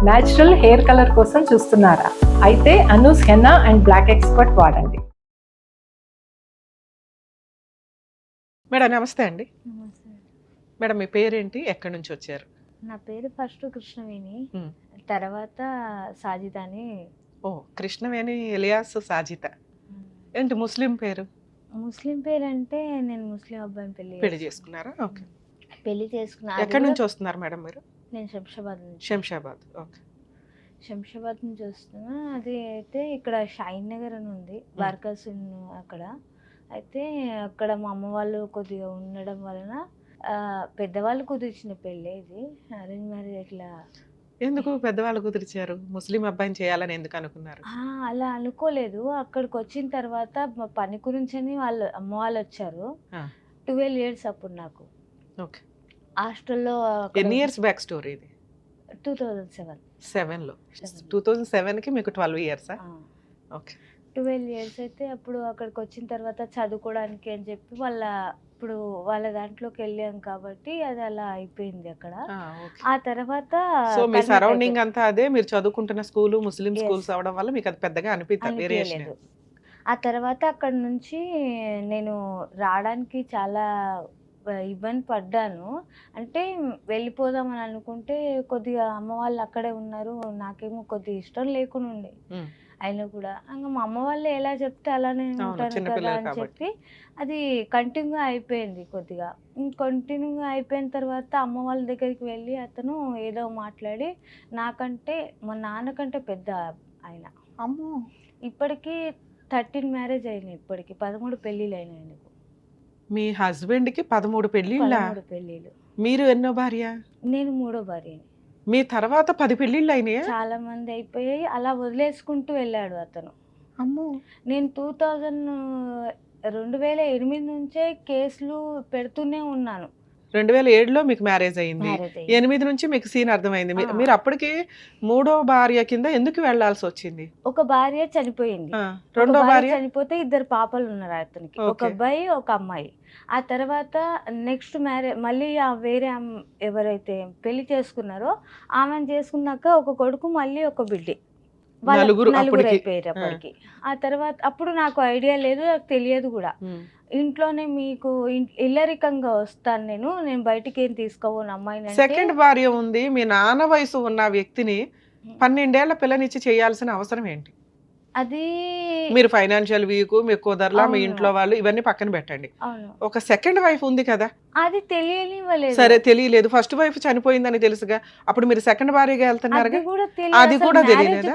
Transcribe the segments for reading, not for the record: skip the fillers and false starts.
Natural hair colour కోసం చూస్తున్నారా? అయితే Anoos henna and black expert వాడండి. మేడం నమస్తే అండి. నమస్తే. మేడం మీ పేరేంటి, ఎక్కడి నుంచి వచ్చారు? నా పేరు ఫస్ట్ కృష్ణవేణి, మ్మ్. తర్వాత సాజిద్ అని. ఓ, కృష్ణవేణి ఎలియాస్ సాజిత. ఏంటి ముస్లిం పేరు? ముస్లిం పేరు అంటే నేను ముస్లిం అబ్బాయిని పెళ్లి చేసుకున్నారా? ఓకే. పెళ్లి చేసుకున్నా. అది ఎక్కడి నుంచి కూడా వస్తున్నారు మేడం మీరు? నేను శంషాబాద్ నుంచి. శంషాబాద్. ఓకే. శంషాబాద్ నుంచి వస్తున్నా. అది అయితే ఇక్కడ షాయిన్ నగర్ అని ఉంది, బార్కాస్ అక్కడ. అయితే అక్కడ మా అమ్మ వాళ్ళు కొద్దిగా ఉండడం వలన పెద్దవాళ్ళు కుదిర్చిన పెళ్ళి ఇది. అరేంజ్ మ్యారేజ్ ఇట్లా. ఎందుకు పెద్దవాళ్ళు కుదిరిచారు? ముస్లిం అబ్బాయిని చేయాలని ఎందుకు అనుకున్నారు? అలా అనుకోలేదు. అక్కడికి వచ్చిన తర్వాత మా పని గురించి అని వాళ్ళు అమ్మ వాళ్ళు వచ్చారు. 12 years అప్పుడు నాకు ఓకే. హాస్టల్లో. ఎన్ని ఇయర్స్ బ్యాక్ స్టోరీ ఇది? 2007. 7లో 2007కి మీకు 12 years. ఓకే. 12 years అయితే అప్పుడు అక్కడికి వచ్చిన తర్వాత చదువుకోవడానికి అని చెప్పి ఇప్పుడు వాళ్ళ దాంట్లోకి వెళ్ళాం కాబట్టి అది అలా అయిపోయింది అక్కడ. ఆ తర్వాత సో మీ సరౌండింగ్ అంతా అదే, మీరు చదువుకుంటున్న స్కూల్ ముస్లిం స్కూల్స్ అవడం వల్ల మీకు అది పెద్దగా అనిపించలేదు. ఆ తర్వాత అక్కడ నుంచి నేను రావడానికి చాలా ఇబ్బంది పడ్డాను. అంటే వెళ్ళిపోదామని అనుకుంటే కొద్దిగా అమ్మ వాళ్ళు అక్కడే ఉన్నారు, నాకేమో కొద్దిగా ఇష్టం లేకుండా ఉండే. అయినా కూడా ఇంకా మా అమ్మ వాళ్ళు ఎలా చెప్తే అలానే ఉంటాను కదా అని చెప్పి అది కంటిన్యూ అయిపోయింది. కొద్దిగా కంటిన్యూగా అయిపోయిన తర్వాత అమ్మ వాళ్ళ దగ్గరికి వెళ్ళి అతను ఏదో మాట్లాడి నాకంటే మా నాన్నకంటే పెద్ద ఆయన. అమ్మో. ఇప్పటికీ 13 మ్యారేజ్ అయినాయి, ఇప్పటికి 13 పెళ్ళిళ్ళు అయినాయి ఆయనకు. మీ హస్బెండ్ కి 13 పెళ్ళిళ్ళ? 13 పెళ్ళిళ్ళు. మీరు ఎన్నో భార్య? నేను 3వ భార్యని. మీ తర్వాత 10 పెళ్ళిళ్ళు అయినాయా? చాలా మంది అయిపోయాయి. అలా వదిలేసుకుంటూ వెళ్ళాడు అతను. అమ్మో. నేను 2008 నుంచే కేసులు పెడుతూనే ఉన్నాను. 2007లో మీకు మ్యారేజ్ అయింది. 8 నుంచి మీకు సీన్ అర్థమైంది. మీరు అప్పటికి 3వ భార్య కింద ఎందుకు వెళ్లాల్సి వచ్చింది? ఒక భార్య చనిపోయింది. రెండో భార్య చనిపోతే 2 పాపలు ఉన్నారు అతనికి, ఒక అబ్బాయి ఒక అమ్మాయి. ఆ తర్వాత నెక్స్ట్ మ్యారేజ్ మళ్ళీ వేరే ఎవరైతే పెళ్లి చేసుకున్నారో ఆమెను చేసుకున్నాక ఒక కొడుకు, మళ్ళీ ఒక బిడ్డ. నలుగురు అయిపోయారు అప్పటికి. ఆ తర్వాత అప్పుడు నాకు ఐడియా లేదు, నాకు తెలియదు కూడా. ఇంట్లోనే మీకు ఇల్లరికంగా వస్తాను నేను బయటికి ఏం తీసుకోను అమ్మాయిని. సెకండ్ భార్య ఉంది, మీ నాన్న వయసు ఉన్న వ్యక్తిని 12 ఏళ్ల పిల్లనిచ్చి చేయాల్సిన అవసరం ఏంటి? అది మీరు ఫైనాన్షియల్ వీక్, మీకు కుదరలా, మీ ఇంట్లో వాళ్ళు ఇవన్నీ పక్కన పెట్టండి. ఒక సెకండ్ వైఫ్ ఉంది కదా, అది తెలియనివ్వలేదు. సరే తెలియలేదు, ఫస్ట్ వైఫ్ చనిపోయిందని తెలుసుగా, అప్పుడు మీరు సెకండ్ భార్యగా వెళ్తున్నారు. అది కూడా తెలియదు,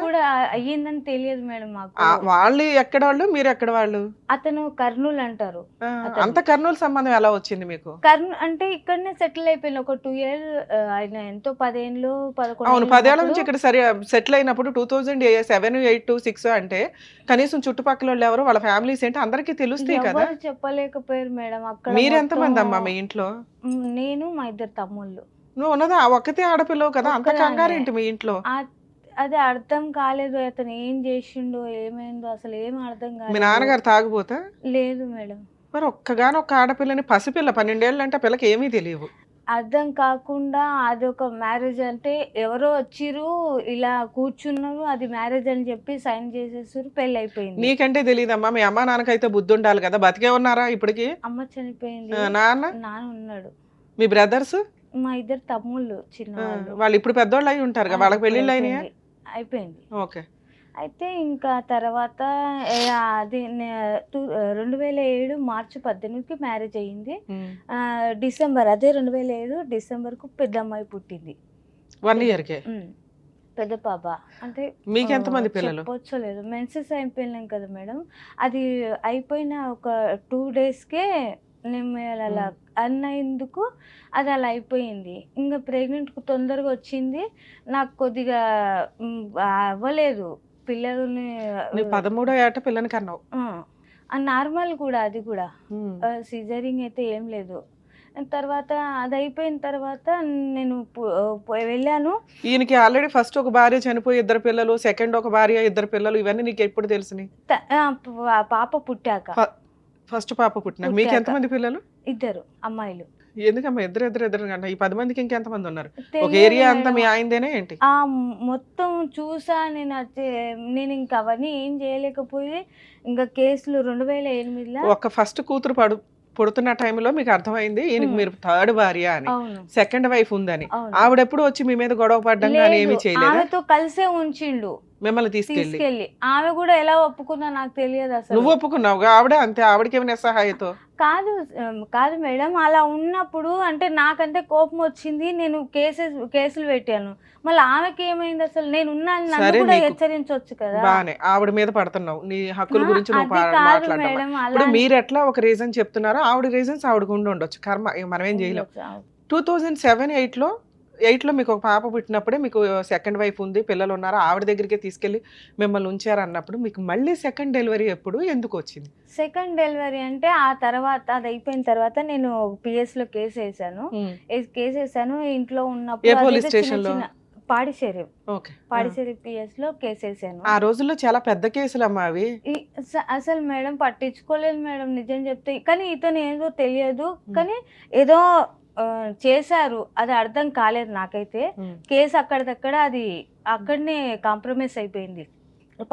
అయ్యిందని తెలియదు మేడం మాకు. వాళ్ళు ఎక్కడ వాళ్ళు, మీరు ఎక్కడ వాళ్ళు? అతను కర్నూలు అంటారు. అంత కర్నూలు సంబంధం ఎలా వచ్చింది మీకు? కర్నూలు అంటే ఇక్కడనే సెటిల్ అయిపోయింది. ఒక 2 years ఆయన ఎంతో 10 ఏళ్ళు 11. అవును, 10 ఏళ్ల నుంచి ఇక్కడ సరే సెటిల్ అయినప్పుడు 2007, 8, 6 అంటే కనీసం చుట్టుపక్కల వాళ్ళు ఎవరు, వాళ్ళ ఫ్యామిలీస్ ఏంటి అందరికీ తెలుస్తాయి కదా. చెప్పలేకపోయారు మేడం అక్కడ. మీరు ఎంతమంది అమ్మా మీ ఇంట్లో? నేను మా 2 తమ్ముళ్ళు. నువ్వు ఉన్నదా ఒక్కతే ఆడపిల్లవు కదా, అంత కంగారేంటి మీ ఇంట్లో? అది అర్థం కాలేదు, అతను ఏం చేసిండో ఏమైందో అసలు ఏం అర్థం కాలేదు. మీ నాన్నగారు తాగుపోతా? లేదు మేడం. మరి ఒక్క ఆడపిల్లని, పసిపిల్ల 12 ఏళ్ళు అంటే పిల్లకి ఏమీ తెలియవు. అర్థం కాకుండా అదొక మ్యారేజ్ అంటే ఎవరో వచ్చిర్రు ఇలా కూర్చున్నారు, అది మ్యారేజ్ అని చెప్పి సైన్ చేసేసారు, పెళ్ళి అయిపోయింది. నీకంటే తెలియదమ్మా, మీ అమ్మ నాన్నకైతే బుద్ధి ఉండాలి కదా. బతికే ఉన్నారా ఇప్పటికి? అమ్మ చనిపోయింది, నాన్న ఉన్నాడు. మీ బ్రదర్స్? మా 2 తమ్ముళ్ళు చిన్న వాళ్ళు ఇప్పుడు పెద్దోళ్ళు అయి ఉంటారు కదా, వాళ్ళకి పెళ్ళిళ్ళు అయినాయా? అయిపోయింది. ఓకే. అయితే ఇంకా తర్వాత అది 2007 మార్చి 18కి మ్యారేజ్ అయ్యింది. డిసెంబర్, అదే 2007 డిసెంబర్కు పెద్ద అమ్మాయి పుట్టింది. 1 yearకే పెద్ద పాప. అంటే మీకు ఎంతమంది పిల్లలు? చెప్పొచ్చలేదు, మెన్సెస్ అయిపోయినాం కదా మేడం. అది అయిపోయిన ఒక 2 daysకే నేను అలా అన్నందుకు అది అలా అయిపోయింది. ఇంకా ప్రెగ్నెంట్ తొందరగా వచ్చింది, నాకు కొద్దిగా అవ్వలేదు పిల్లల్ని. 13వ ఏట పిల్లని కన్నావు? నార్మల్ కూడా, అది కూడా సిజరింగ్ అయితే ఏం లేదు. తర్వాత అది అయిపోయిన తర్వాత నేను వెళ్ళాను. ఈయనకి ఆల్రెడీ ఫస్ట్ ఒక భార్య చనిపోయి 2 పిల్లలు, సెకండ్ ఒక భార్య 2 పిల్లలు, ఇవన్నీ నీకు ఎప్పుడు తెలిసినాయి? పాప పుట్టాక. ఫస్ట్ పాప పుట్టినాక. మీకు ఎంతమంది పిల్లలు? 2 అమ్మాయిలు. ఎందుకమ్మా ఇద్దరు అంటే ఈ 10 మందికి ఇంకెంతమంది ఉన్నారు? ఒక తెలియదు ఏరియా అంతా మీ మేడం. ఆయనదేనా ఏంటి? మొత్తం చూసా నేను. నేను ఇంక అవన్నీ ఏం చేయలేకపోయి ఇంకా కేసులు 2008లో. ఒక ఫస్ట్ కూతురు పుడుతున్న టైంలో మీకు అర్థమైంది ఈయనకి మీరు థర్డ్ భార్య అని, అవును సెకండ్ వైఫ్ ఉందని. అవును. ఆవిడెప్పుడు వచ్చి మీ మీద గొడవ పడ్డం కానీ లేదు, ఏమీ చేయలేదా? ఆమెతో కలిసే ఉంచిండు మిమ్మల్ని తీసుకెళ్ళి. తీసుకెళ్ళి. ఆమె కూడా ఎలా ఒప్పుకుందో నాకు తెలియదు అసలు. నువ్వు ఒప్పుకున్నావు, ఆవిడ అంతే, ఆవిడకి ఏమైనా సహాయతో? కాదు మేడం, అలా ఉన్నప్పుడు అంటే నాకంటే కోపం వచ్చింది, నేను కేసులు పెట్టాను. మళ్ళీ ఆమెకి ఏమైంది అసలు? నేను ఉన్నాను, సరే, నన్ను కూడా నీకు హెచ్చరించవచ్చు కదా. బానే ఆవిడ మీద పడుతున్నావు, నీ హక్కుల గురించి నువ్వు అది కాదు మాట్లాడడం. మేడం, ఇప్పుడు అలా మీరు ఎట్లా ఒక రీజన్ చెప్తున్నారో ఆవిడ రీజన్స్ ఆవిడకు ఉండి ఉండొచ్చు, కర్మ, ఇక మనం ఏం చేయలేం. 2007-8లో మీకు ఒక పాప పుట్టినప్పుడే మీకు సెకండ్ వైఫ్ ఉంది, పిల్లలు ఉన్నారు, ఆవిడ దగ్గరికి తీసుకెళ్లి మిమ్మల్ని ఉంచారు అన్నప్పుడు మీకు మళ్ళీ సెకండ్ డెలివరీ ఎప్పుడు ఎందుకు వచ్చింది? సెకండ్ డెలివరీ అంటే ఆ తర్వాత, అది అయిపోయిన తర్వాత నేను PS లో కేసు వేసాను. ఇంట్లో ఏ ఉన్నప్పుడు పోలీస్ అదైతే స్టేషన్ లో? పాడిచేరి ఓకే. PS లో కేసు వేసాను. ఆ రోజుల్లో చాలా పెద్ద కేసులు అమ్మా అవి. అసలు మేడం పట్టించుకోలేదు మేడం నిజం చెప్తే. కానీ ఇతను ఏదో తెలియదు, కానీ ఏదో చేశారు, అది అర్థం కాలేదు నాకైతే. కేసు అక్కడిదక్కడ అది అక్కడనే కాంప్రమైజ్ అయిపోయింది.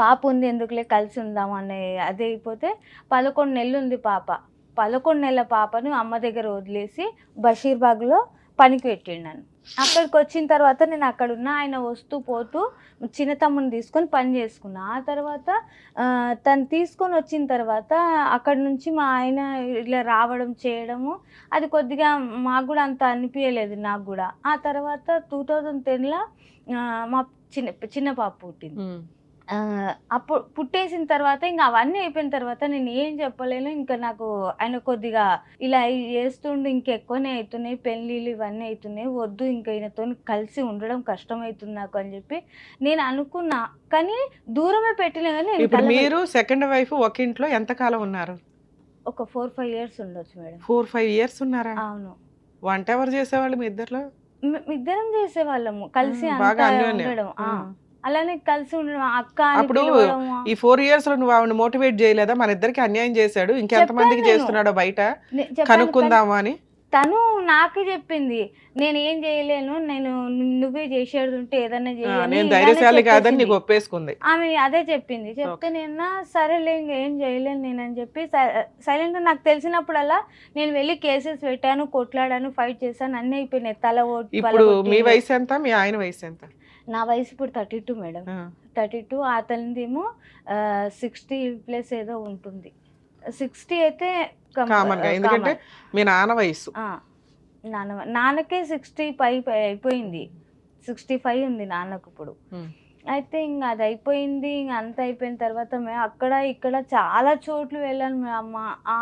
పాప ఉంది ఎందుకులే కలిసి ఉందాం అనే అదే అయిపోతే 11 నెలలు ఉంది పాప. 11 నెలల పాపను అమ్మ దగ్గర వదిలేసి బషీర్బాగ్లో పనికి పెట్టిండు నన్ను. అక్కడికి వచ్చిన తర్వాత నేను అక్కడ ఉన్న, ఆయన వస్తూ పోతూ చిన్న తమ్ముని తీసుకొని పని చేసుకున్నా. ఆ తర్వాత తను తీసుకొని వచ్చిన తర్వాత అక్కడ నుంచి మా ఆయన ఇలా రావడం చేయడము అది కొద్దిగా మాకు కూడా అంత అనిపించలేదు నాకు కూడా. ఆ తర్వాత 2010లో మా చిన్న పాప పుట్టింది. అప్పుడు పుట్టేసిన తర్వాత ఇంకా అవన్నీ అయిపోయిన తర్వాత నేను ఏం చెప్పలేను. ఇంకా నాకు ఆయన కొద్దిగా ఇలా చేస్తుండు, ఇంకెక్కువనే అవుతున్నాయి పెళ్ళిళ్ళు, ఇవన్నీ అవుతున్నాయి, వద్దు ఇంకా ఈయనతో కలిసి ఉండడం కష్టమవుతుంది నాకు అని చెప్పి నేను అనుకున్నా. కానీ దూరమే పెట్టినా కానీ ఇప్పుడు మీరు సెకండ్ వైఫ్ ఒక ఇంట్లో ఎంత కాలం ఉన్నారు? ఒక 4-5 years ఉండొచ్చు మేడం. 4-5 years ఉన్నారా? అవును. వంట ఎవరు చేసేవాళ్ళు మీ ఇద్దరులో? ఇద్దరం చేసేవాళ్ళము కలిసి బాగా అంతా అన్యోన్యం. ఉండడం. అలానే కలిసి ఉండడం, అక్క అని అప్పుడు పిలవడము. ఈ 4 years లో నువ్వు ఆవిడ మోటివేట్ చేయలేదా, మన ఇద్దరికి అన్యాయం చేశాడు, ఇంకెంత మందికి చెప్పాను చేస్తున్నాడో బయట చెప్పాను. కనుక్కుందామా అని? తను నాకు చెప్పింది, నేను ఏం చేయలేను, నేను నువ్వే చేసేది ఉంటే ఏదన్నా చేయని నేను ఇలానే ధైర్యశాలి కాదని చెప్పేసింది. నీకు ఒప్పేసుకుంది. ఆమె అదే చెప్పింది. చెప్తే నేను సరేలే ఇంకేం చేయలేను నేనని చెప్పి సైలెంట్. నాకు తెలిసినప్పుడల్లా నేను వెళ్ళి కేసెస్ పెట్టాను, కొట్లాడాను, ఫైట్ చేశాను, అన్నీ అయిపోయినాయి. ఇప్పుడు మీ వయసు ఎంత, మీ ఆయన వయసు ఎంత? నా వయసు ఇప్పుడు 32 మేడం. 32. అతనిదేమో 60+ ఏదో ఉంటుంది. 60 అయితే కామన్ గా, ఎందుకంటే మీ నాన్న వయసు. నాన్నకే 60 పై అయిపోయింది. 65 ఉంది నాన్నకు ఇప్పుడు. అయితే ఇంకా అది అయిపోయింది. ఇంకా అంత అయిపోయిన తర్వాత మేము అక్కడ ఇక్కడ చాలా చోట్ల వెళ్ళాను. అమ్మ ఆ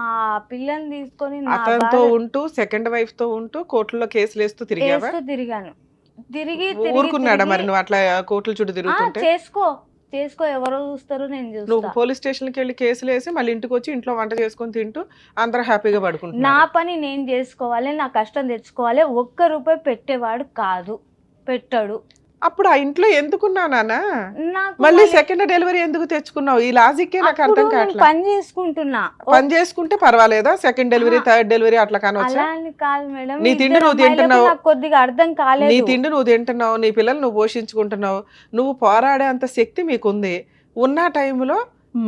పిల్లని తీసుకొని అతనితో ఉంటూ సెకండ్ వైఫ్ తో ఉంటూ కోర్టులో కేసులు వేస్తూ తిరిగాను. తిరిగి ఊరుకున్నాడా మరి నువ్వు అట్లా కోర్టుల చుట్టూ తిరుగుతుంటే? చేసుకో ఎవరో చూస్తారు, నేను నువ్వు చూస్తా. పోలీస్ స్టేషన్కి వెళ్ళి కేసులు వేసి మళ్ళీ ఇంటికి వచ్చి ఇంట్లో వంట చేసుకొని తింటూ అందరూ హ్యాపీగా నా పడుకుంటున్నారు. పని నేను చేసుకోవాలి, నా కష్టం తెచ్చుకోవాలి. ₹1 పెట్టేవాడు కాదు, పెట్టాడు. అప్పుడు ఆ ఇంట్లో ఎందుకున్నావు నాన్న? నాకు మళ్ళీ సెకండ్ డెలివరీ ఎందుకు తెచ్చుకున్నావు? ఈ లాజిక్ నాకు అప్పుడు అర్థం నేను కావట్లేదు. పని చేసుకుంటున్నా. పని చేసుకుంటే పర్వాలేదా? సెకండ్ డెలివరీ థర్డ్ డెలివరీ అట్లా కానొచ్చా? అలా అని కాదు మేడం, నీ తిండి ఇద్దరు నువ్వు తింటున్నావు, అమ్మాయిలకు నాకు కొద్దిగా అర్థం నీ కాలేదు. తిండి నువ్వు తింటున్నావు, నీ పిల్లలు నువ్వు పోషించుకుంటున్నావు, నువ్వు పోరాడే అంత శక్తి మీకుంది. ఉన్న టైంలో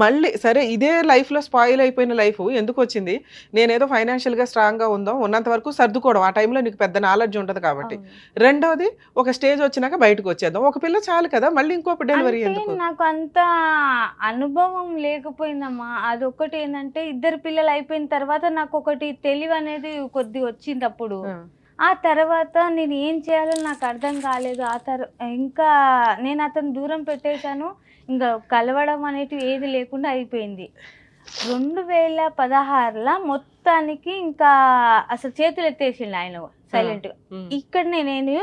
మళ్ళీ సరే ఇదే లైఫ్ లో స్పాయిల్ అయిపోయిన లైఫ్ ఎందుకు వచ్చింది? నేనేదో ఫైనాన్షియల్ గా స్ట్రాంగ్ గా ఉందో ఉన్నంత వరకు సర్దుకోవడం, ఆ టైంలో నీకు పెద్ద నాలెడ్జ్ ఉంటది కాబట్టి. రెండోది ఒక స్టేజ్ వచ్చినాక బయటకు వచ్చేద్దాం, ఒక పిల్ల చాలు కదా, మళ్ళీ ఇంకో డెలివరీ అంటే ఎందుకు? నాకు అంత అనుభవం లేకపోయిందమ్మా. అదొకటి ఏంటంటే, ఇద్దరు పిల్లలు అయిపోయిన తర్వాత నాకు ఒకటి తెలివి అనేది కొద్దిగా వచ్చింది అప్పుడు. ఆ తర్వాత నేను ఏం చేయాలో నాకు అర్థం కాలేదు. ఇంకా నేను అతను దూరం పెట్టేశాను. ఇంకా కలవడం అనేటివి ఏది లేకుండా అయిపోయింది. 2016లో మొత్తానికి ఇంకా అసలు చేతులు ఎత్తేసిండు ఆయన సైలెంట్గా. ఇక్కడ నేను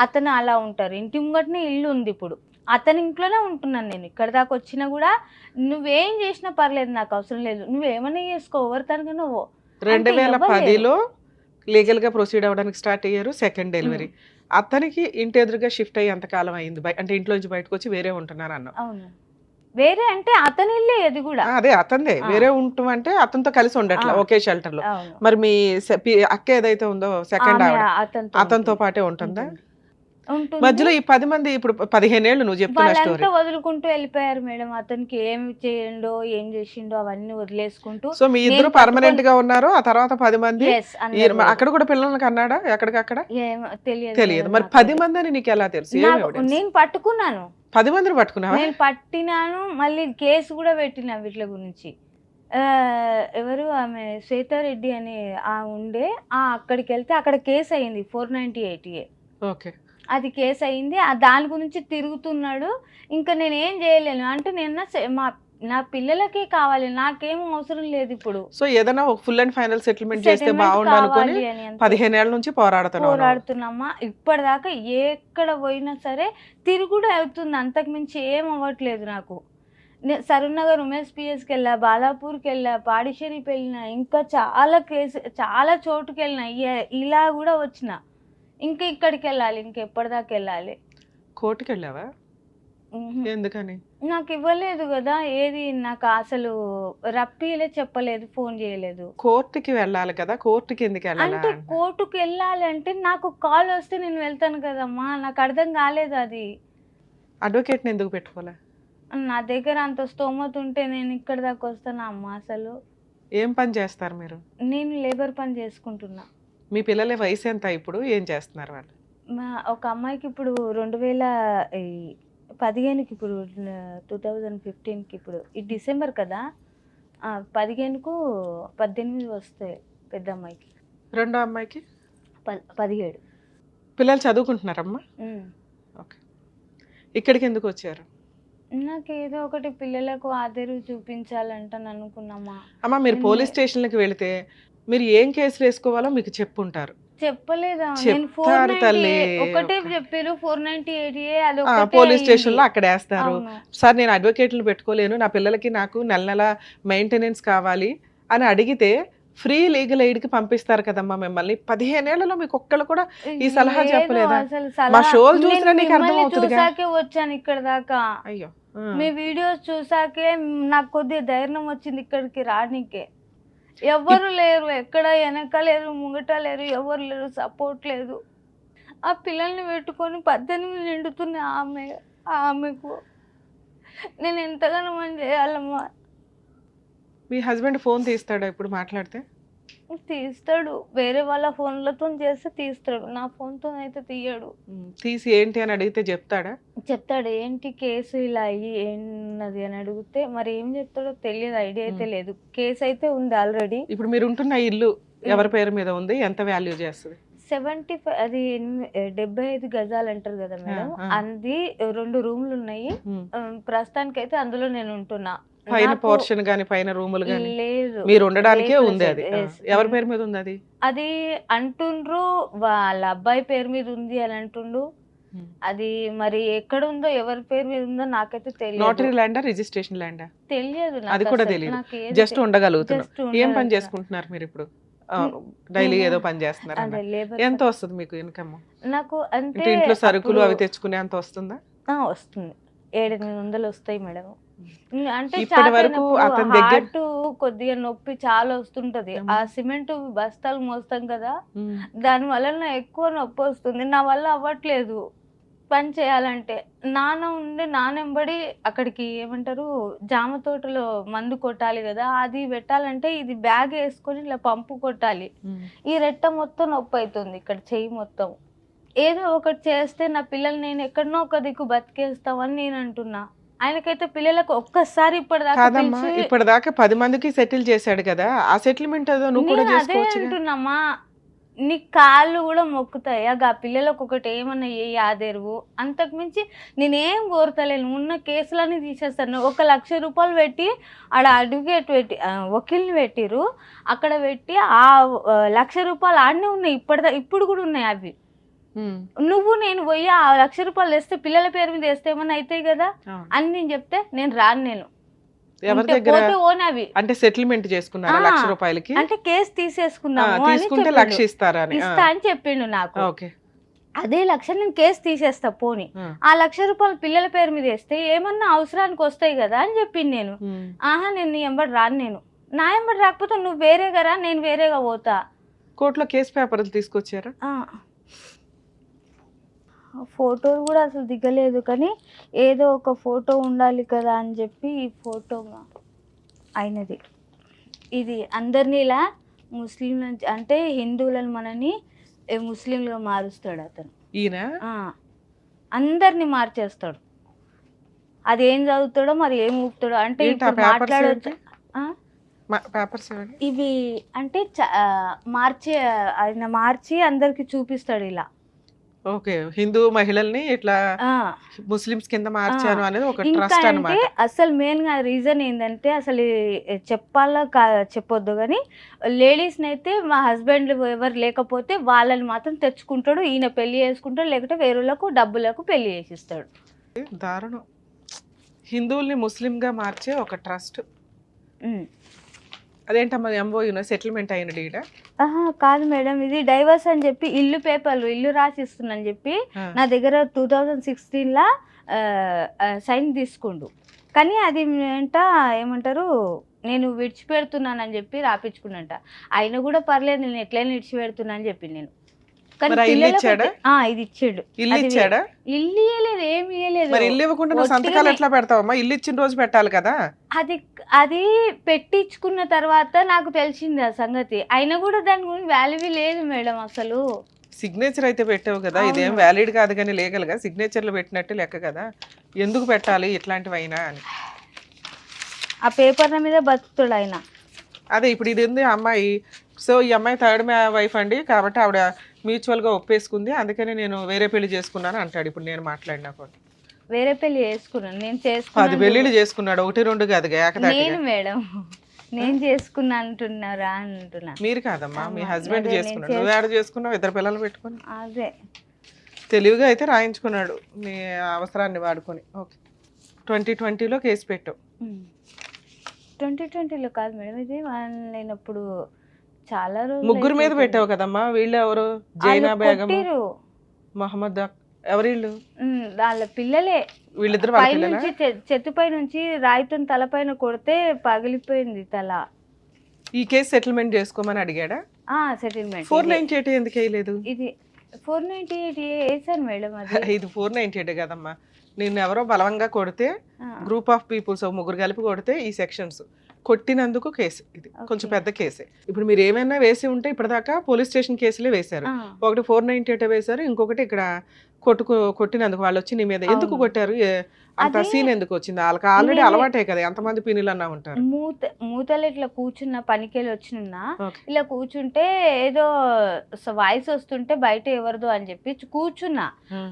అతను అలా ఉంటారు, ఇంటి ముంగటనే ఇల్లు ఉంది. ఇప్పుడు అతని ఇంట్లోనే ఉంటున్నాను నేను. ఇక్కడ దాకా వచ్చినా కూడా నువ్వేం చేసినా పర్లేదు, నాకు అవసరం లేదు, నువ్వేమన్నా చేసుకో, ఎవరితోనగా నువ్వు. 2010లో లీగల్ గా ప్రొసీడ్ అవ్వడానికి స్టార్ట్ అయ్యారు, సెకండ్ డెలివరీ. అతనికి ఇంటి ఎదురుగా షిఫ్ట్ అయ్యి ఎంతకాలం అయింది? అంటే ఇంట్లో నుంచి బయటకు వచ్చి వేరే ఉంటున్నారు అన్నావు. అవును. వేరే అంటే అతని ఇల్లే అది కూడా. అదే అతనిదే ఆ. వేరే ఉంటాం అంటే అతనితో కలిసి ఉండట్లా ఆ. ఒకే షెల్టర్ లో. అవును. మరి మీ అక్క ఏదైతే ఉందో సెకండ్ ఆమె ఆవిడ అతనితో అతనితో ఉంటుంది. పాటే ఉంటుందా? ఉంటుంది. మధ్యలో ఈ 10 మంది ఇప్పుడు 15 ఏళ్ళు నువ్వు చెప్తున్న స్టోరీ. వాళ్ళంతా వదులుకుంటూ వెళ్ళిపోయారు మేడం. అతనికి ఏం చేయండో ఏం చేసిండో అవన్నీ వదిలేసుకుంటూ. సో మీ ఇద్దరు నేను పర్మనెంట్ గా ఉన్నారు. ఆ తర్వాత 10 మంది Yes, అందరూ అక్కడ కూడా పిల్లలకి అన్నాడా ఎక్కడికక్కడ? తెలియదు తెలియదు. మేడం మరి నాకు 10 మంది అని నీకు ఎలా తెలుసు? ఏం నాకు. evidence? నేను పట్టుకున్నాను. 10 మందిని పట్టుకున్నావా? నేను పట్టినాను, మళ్ళీ కేసు కూడా పెట్టిన వీటి గురించి. ఎవరు ఆమె శ్వేతారెడ్డి అని ఉండే అక్కడికి వెళ్తే అక్కడ కేసు అయింది 498A. ఓకే. అది కేసు అయింది. దాని గురించి తిరుగుతున్నాడు. ఇంకా నేను ఏం చేయలేను అంటే నా పిల్లలకే కావాలి, నాకేం అవసరం లేదు ఇప్పుడు. సో ఏదైనా ఒక ఫుల్ అండ్ ఫైనల్ సెటిల్మెంట్ చేస్తే బాగుండు అనుకుని 15 ఏళ్ల నుంచి పోరాడుతున్నామా. ఇప్పటిదాకా ఎక్కడ పోయినా సరే తిరుగుడు అవుతుంది, అంతకు మించి ఏం అవ్వట్లేదు నాకు. సరూర్నగర్ ఉమేష్ పిఎస్కి వెళ్ళా, బాలాపూర్కి వెళ్ళా, పాడిషేరికి వెళ్ళినా, ఇంకా చాలా చోటుకి వెళ్ళినా. ఇలా కూడా వచ్చిన. ఇంకా ఇక్కడికి వెళ్ళాలి, ఇంకెప్పటిదాకా వెళ్ళాలి. కోర్టుకి వెళ్ళావా? ఎందుకని? నాకు ఇవ్వలేదు కదా ఏది, నాకు అసలు రప్పిలే చెప్పలేదు, ఫోన్ చేయలేదు. కోర్టుకి వెళ్ళాలి కదా, కోర్టుకి ఎందుకు వెళ్ళాలి? అంటే కోర్టుకి వెళ్ళాలి అంటే నాకు కాల్ వస్తే నేను వెళ్తాను కదమ్మా, నాకు అర్థం కాలేదు అది. అడ్వకేట్ని ఎందుకు పెట్టుకోలే? నా దగ్గర అంత స్తోమత ఉంటే నేను ఇక్కడ దాకా వస్తానా అమ్మా? అసలు ఏం పని చేస్తారు మీరు? నేను లేబర్ పని చేసుకుంటున్నా. మీ పిల్లల వయసు ఎంత ఇప్పుడు? ఏం చేస్తున్నారు వాళ్ళు? ఒక అమ్మాయికి ఇప్పుడు 2015కి, ఇప్పుడు 2015కి, ఇప్పుడు ఈ డిసెంబర్ కదా, 15కు 18 వస్తాయి పెద్ద అమ్మాయికి. రెండో అమ్మాయికి 17. పిల్లలు చదువుకుంటున్నారమ్మా? ఓకే. ఇక్కడికి ఎందుకు వచ్చారు? నాకు ఏదో ఒకటి పిల్లలకు ఆదరు చూపించాలంటాను అనుకున్నామా. అమ్మా మీరు పోలీస్ స్టేషన్లకు వెళితే మీరు ఏం కేసులు వేసుకోవాలో మీకు చెప్పుంటారు. చెప్పలేదా? చెప్తారు తల్లి. ఒకటే చెప్పారు 498A. అది పోలీస్ స్టేషన్ లో అక్కడ వేస్తారు. సార్ నేను అడ్వకేట్లు పెట్టుకోలేను, నా పిల్లలకి నాకు నెల నెల మెయింటెనెన్స్ కావాలి అని అడిగితే ఫ్రీ లీగల్ ఎయిడ్ కి పంపిస్తారు కదమ్మా మిమ్మల్ని. 15 ఏళ్లలో మీకు ఒక్కళ్ళు కూడా ఈ సలహా చెప్పలేదా? మా షోలు చూసినా నీకు అర్థం అవుతుంది. చూసాకే వచ్చాను ఇక్కడ దాకా. అయ్యో, మీ వీడియోస్ చూసాకే నాకు కొద్దిగా ధైర్యం వచ్చింది ఇక్కడికి రానికే. ఎవరు లేరు, ఎక్కడ వెనక లేరు, ముంగట లేరు, ఎవరు లేరు, సపోర్ట్ లేదు. ఆ పిల్లల్ని పెట్టుకొని 18 నిండుతున్న ఆమెకు నేను ఎంతగానో మనం చేయాలమ్మా. మీ హస్బెండ్ ఫోన్ తీస్తాడా ఇప్పుడు మాట్లాడితే? తీస్తాడు, వేరే వాళ్ళ ఫోన్లతో చేస్తే తీస్తాడు, నా ఫోన్తో అయితే తీయడు. తీసి ఏంటి అని అడిగితే చెప్తాడు ఏంటి కేసు ఇలా అయ్యి ఏంటది అని అడిగితే మరి ఏం చెప్తాడో తెలియదు, ఐడియా అయితే లేదు. కేసు అయితే ఉంది ఆల్రెడీ. ఇప్పుడు మీరు ఉంటున్న ఇల్లు ఎవరి పేరు మీద ఉంది? ఎంత వాల్యూ చేస్తుంది? 75, అది 75 గజాలు అంటారు కదా మేడం. అది 2 రూమ్లు ఉన్నాయి ప్రస్తుతానికి అయితే. అందులో నేను ఉంటున్నా. పైన పోర్షన్ గాని పైన రూములు గాని లేదు, మీరు ఉండడానికే ఉంది. అది ఎవరి పేరు మీద ఉంది? అది అంటుండ్రు వాళ్ళ అబ్బాయి పేరు మీద ఉంది అని అంటుండు. అది మరి ఎక్కడ ఉందో ఎవరి పేరు మీద ఉందో నాకైతే తెలియదు. నోటరీ ల్యాండా, రిజిస్ట్రేషన్ ల్యాండా తెలియదు. అది కూడా తెలియదు. జస్ట్ ఉండగలుగుతున్నారు. ఏం పని చేసుకుంటున్నారు మీరు ఇప్పుడు? డైలీ ఏదో పని చేస్తున్నారు. ఎంత వస్తుంది మీకు ఇన్కమ్? నాకు అంటే ఇంట్లో సరుకులు అవి తెచ్చుకునే అంత వస్తుందా? వస్తుంది, 700-800 వస్తాయి మేడం. అంటే ఇప్పటి వరకు అతని దగ్గర కొద్దిగా నొప్పి చాలా వస్తుంటది. ఆ సిమెంట్ బస్తాలు మోస్తాం కదా, దాని వల్ల ఎక్కువ నొప్పి వస్తుంది. నా వల్ల అవ్వట్లేదు పని చేయాలంటే. నానెంబడి అక్కడికి ఏమంటారు జామ తోటలో మందు కొట్టాలి కదా, అది పెట్టాలంటే ఇది బ్యాగ్ వేసుకొని ఇలా పంపు కొట్టాలి. ఈ రెట్ట మొత్తం నొప్పి అవుతుంది, ఇక్కడ చెయ్యి మొత్తం. ఏదో ఒకటి చేస్తే నా పిల్లలు నేను ఎక్కడనో ఒక దిక్కు బతికేస్తామని నేను అంటున్నా. ఆయనకైతే పిల్లలకు ఒక్కసారి ఇప్పటిదాకా 10 మందికి సెటిల్ చేశాడు కదా, ఆ సెటిల్మెంట్ ఏదో నువ్వు కూడా చేసుకోవచ్చు. అంటున్నామా, నీ కాళ్ళు కూడా మొక్కుతాయి. ఆ పిల్లలకు ఒకటి ఏమన్నా ఏ ఆదేరువు, అంతకు మించి నేనేం కోరతలేను. ఉన్న కేసులన్నీ తీసేస్తాను. 1 లక్ష రూపాయలు పెట్టి ఆడ అడ్వకేట్ పెట్టి వకీల్ని పెట్టిరు, అక్కడ పెట్టి ఆ 1 లక్ష రూపాయలు ఆడనే ఉన్నాయి. ఇప్పుడు కూడా ఉన్నాయి అవి. నువ్వు నేను పోయి ఆ 1 లక్ష రూపాయలు తెస్తే పిల్లల పేరు మీద వేస్తే ఏమన్నా అవుతాయి కదా అని నేను చెప్తే నేను రాను. నేను ఎవరి దగ్గర అంటే సెటిల్మెంట్ చేసుకున్నారా 1 లక్ష రూపాయలకి? అంటే కేసు తీసేసుకున్నాము, తీసుకుంటే 1 లక్ష ఇస్తారా ఇస్తా అని చెప్పిండు నాకు. అదే లక్ష నేను కేసు తీసేస్తా పోని, ఆ ₹1,00,000 పిల్లల పేరు మీద వేస్తే ఏమన్నా అవసరానికి వస్తాయి కదా అని చెప్పింది నేను. ఆహా నేను నీ ఎంబడి రాను, నేను నా ఎంబడి రాకపోతే నువ్వు వేరేగా రా, నేను వేరేగా పోతా. కోర్టులో కేసు పేపర్లు తీసుకొచ్చారా? ఫోటోలు కూడా అసలు దిగలేదు, కానీ ఏదో ఒక ఫోటో ఉండాలి కదా అని చెప్పి ఈ ఫోటో అయినది. ఇది అందరినీ ఇలా ముస్లింల అంటే హిందువులను మనని ముస్లింలుగా మారుస్తాడు అతను. ఈయన అందరినీ మార్చేస్తాడు. అది ఏం చదువుతాడో మరి ఏం ఊపుతాడో అంటే ఇప్పుడు మాట్లాడవచ్చు. ఇవి అంటే ఆయన మార్చి అందరికి చూపిస్తాడు ఇలా. ఓకే, హిందూ మహిళల్ని ఇట్లా ముస్లిమ్స్ కింద మార్చాను అనేది ఒక ట్రస్ట్ అన్నమాట. అసలు మెయిన్ గా రీజన్ ఏంటంటే అసలు చెప్పాలా చెప్పొద్దు కానీ లేడీస్ అయితే మా హస్బెండ్ ఎవరు లేకపోతే వాళ్ళని మాత్రం తెచ్చుకుంటాడు, ఈయన పెళ్లి చేసుకుంటాడు, లేకపోతే వేరేలకు డబ్బులకు పెళ్లి చేసిస్తాడు. దారుణం. హిందువుల్ని ముస్లిం గా మార్చే ఒక ట్రస్ట్. అదేంటమ్మా ఎంఓయూనో సెటిల్మెంట్ అయిన డీడ? కాదు మేడం, ఇది డైవర్స్ అని చెప్పి ఇల్లు పేపర్లు ఇల్లు రాసిస్తుందని చెప్పి నా దగ్గర 2016 సైన్ తీసుకుండు. కానీ అది ఏమంటారు నేను విడిచిపెడుతున్నానని చెప్పి రాపించుకున్నంట. ఆయన కూడా పర్లేదు నేను ఎట్లయినా విడిచిపెడుతున్నా అని చెప్పి నేను. ఇది ఇచ్చాడు. ఇల్లు ఇయ్యలేదు, ఏమి ఇయ్యలేదు. ఇల్లు ఇవ్వకుండా నువ్వు సంతకాలు ఎట్లా పెడతావమ్మా? ఇల్లు ఇచ్చిన రోజు పెట్టాలి కదా. అది పెట్టించుకున్న తర్వాత నాకు తెలిసింది ఆ సంగతి. అయినా కూడా దాని గురించి వాల్యూ లేదు మేడం అసలు. సిగ్నేచర్ అయితే పెట్టావు కదా, ఇదేం వ్యాలిడ్ కాదు కానీ లీగల్ గా సిగ్నేచర్లు పెట్టినట్టు లెక్క కదా. ఎందుకు పెట్టాలి ఇట్లాంటివి అయినా అని ఆ పేపర్ల మీద బతుకుతాడు ఆయన. అదే ఇప్పుడు ఇది ఉంది అమ్మాయి, సో ఈ అమ్మాయి థర్డ్ వైఫ్ అండి కాబట్టి ఆవిడ మ్యూచువల్ గా ఒప్పేసుకుంది, అందుకని నేను వేరే పెళ్లి చేసుకున్నాను అంటాడు. ఇప్పుడు నేను మాట్లాడినా కూడా వేరే పెళ్లి చేసుకున్నాను, నేను 10 పెళ్లిళ్ళు చేసుకున్నాడు, 1-2 కాదు. నేను మేడం నేను చేసుకున్నా అంటున్నారా అంటున్నా. మీరు కాదమ్మా, మీ హస్బెండ్ చేసుకున్నాడు. నువ్వు యాడ్ చేసుకున్నావు, 2 పిల్లలు పెట్టుకుని. అదే తెలివిగా అయితే రాయించుకున్నాడు నీ అవసరాన్ని వాడుకొని. ఓకే, 2020లో కేసు పెట్టావు. 2020లో కాదు మేడం, ఇది నేను అప్పుడు చాలా రోజులు 3 మీద పెట్టావు కదమ్మా. వీళ్ళు ఎవరు? జైనా బేగం, మహమ్మద్ ఎవరిళ్ళు? వాళ్ళ పిల్లలే. వీళ్ళిద్దరు చెట్టుపై నుంచి రాయితో తలపైన కొడితే పగిలిపోయింది తల. ఈ కేసు సెటిల్మెంట్ చేసుకోమని అడిగాడా? సెటిల్మెంట్ 498 ఎందుకు వేయలేదు? ఇది 498 వేసాను మేడం. ఇది 498 కదమ్మా. నిన్ను ఎవరో బలవంగా కొడితే గ్రూప్ ఆఫ్ పీపుల్స్ 3 కలిపి కొడితే ఈ సెక్షన్స్ కొట్టినందుకు కేసు. ఇది కొంచెం పెద్ద కేసే. ఇప్పుడు మీరు ఏమైనా వేసి ఉంటే ఇప్పటిదాకా పోలీస్ స్టేషన్ కేసులే వేశారు. ఒకటి 498 వేశారు, ఇంకొకటి ఇక్కడ కొట్టినందుకు వాళ్ళు వచ్చి నీ మీద ఎందుకు కొట్టారు? అంత సీన్ ఎందుకు వచ్చింది? వాళ్ళకి ఆల్రెడీ అలవాటే కదా, ఎంతమంది పిన్నులు అన్నా ఉంటారు. మూతలు ఇట్లా కూర్చున్న పనికెళ్ళి వచ్చినా ఇలా కూర్చుంటే ఏదో వాయిస్ వస్తుంటే బయట ఎవరిదో అని చెప్పి కూర్చున్నా.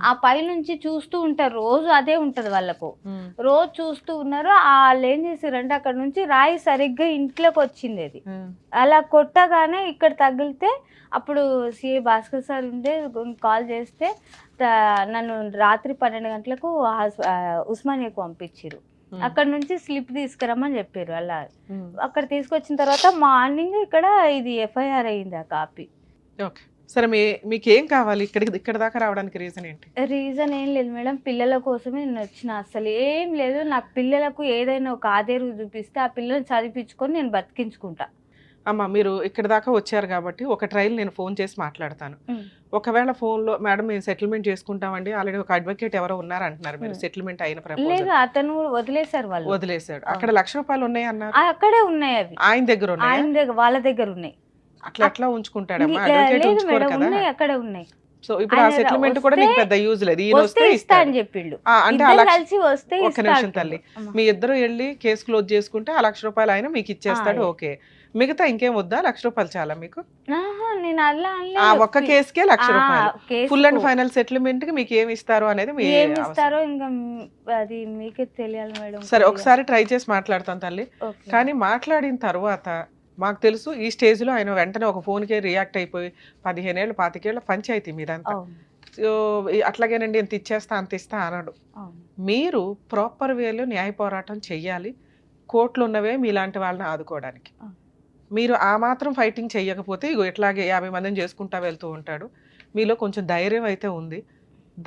ఆ పై నుంచి చూస్తూ ఉంటారు, రోజు అదే ఉంటది వాళ్ళకు. రోజు చూస్తూ ఉన్నారు. వాళ్ళు ఏం చేసారంటే అక్కడ నుంచి రాయి సరిగ్గా ఇంట్లోకి వచ్చింది. అది అలా కొట్టగానే ఇక్కడ తగిలితే అప్పుడు సిఐ భాస్కర్ సార్ ఉండే కాల్ చేస్తే నన్ను రాత్రి 12 గంటలకు ఉస్మానియాకు పంపించారు. అక్కడ నుంచి స్లిప్ తీసుకురమ్మని చెప్పారు. అలా అక్కడ తీసుకొచ్చిన తర్వాత మార్నింగ్ ఇక్కడ ఇది ఎఫ్ఐఆర్ అయింది ఆ కాపీ. ఓకే, సరే మీకేం కావాలి? ఇక్కడ దాకా రావడానికి రీజన్ ఏంటి? రీజన్ ఏం లేదు మేడం, పిల్లల కోసమే నేను వచ్చిన. అసలు ఏం లేదు, నాకు పిల్లలకు ఏదైనా ఒక ఆధారం చూపిస్తే ఆ పిల్లల్ని చదివించుకొని నేను బతికించుకుంటా. అమ్మ మీరు ఇక్కడ దాకా వచ్చారు కాబట్టి ఒక ట్రయల్ నేను ఫోన్ చేసి మాట్లాడతాను. ఒకవేళ ఫోన్లో మేడం మేము సెటిల్మెంట్ చేసుకుంటామండి, ఆల్రెడీ ఒక అడ్వకేట్ ఎవరో ఉన్నారు అంటున్నారు, మీరు సెటిల్మెంట్ అయిన ప్రపోజల్ అతను వదిలేశారు. వాళ్ళు వదిలేశాడు. అక్కడ ₹1,00,000 ఉన్నాయి అన్నారు. అక్కడే ఉన్నాయి, అవి ఆయన దగ్గర ఉన్నాయి, ఆయన దగ్గర వాళ్ళ దగ్గర ఉన్నాయి. అట్లా ఉంచుకుంటాడమ్మా, అడ్వకేట్ ఉంచుకోరు కదా. అక్కడే ఉన్నాయి. సో ఇప్పుడు ఆ సెటిల్మెంట్ కూడా మీకు పెద్ద యూజ్ లేదు. ఈయన వస్తే ఇస్తా అని చెప్పిండు. అంటే ఒక నిమిషం తల్లి, మీ ఇద్దరు వెళ్ళి కేసు క్లోజ్ చేసుకుంటే ఆ ₹1,00,000 ఆయన మీకు ఇచ్చేస్తాడు. ఓకే, మిగతా ఇంకేం వద్దా? ₹1,00,000 చాలా మీకు? నేను అలా ఆ ఒక్క కేసుకే ₹1,00,000. ఫుల్ అండ్ ఫైనల్ సెటిల్మెంట్ కి మీకు ఏమి ఇస్తారు అనేది ఇస్తారో ఇంకా అది మీకే తెలియాలి మేడం. సరే ఒకసారి ట్రై చేసి మాట్లాడతాను తల్లి. కానీ మాట్లాడిన తర్వాత మాకు తెలుసు ఈ స్టేజ్ లో ఆయన వెంటనే ఒక ఫోన్ కే రియాక్ట్ అయిపోయి 15 ఏళ్ళు 25 ఏళ్ళ పంచాయతీ మీదంతా. సో అట్లాగేనండి ఎంత ఇచ్చేస్తా అంత ఇస్తా అనడు. మీరు ప్రాపర్ వేలో న్యాయ పోరాటం చెయ్యాలి. కోర్టులు ఉన్నవే మీలాంటి వాళ్ళని ఆదుకోవడానికి. మీరు ఆ మాత్రం ఫైటింగ్ చెయ్యకపోతే ఇగో ఇట్లాగే 50 మందిని చేసుకుంటా వెళ్తూ ఉంటాడు. మీలో కొంచెం ధైర్యం అయితే ఉంది.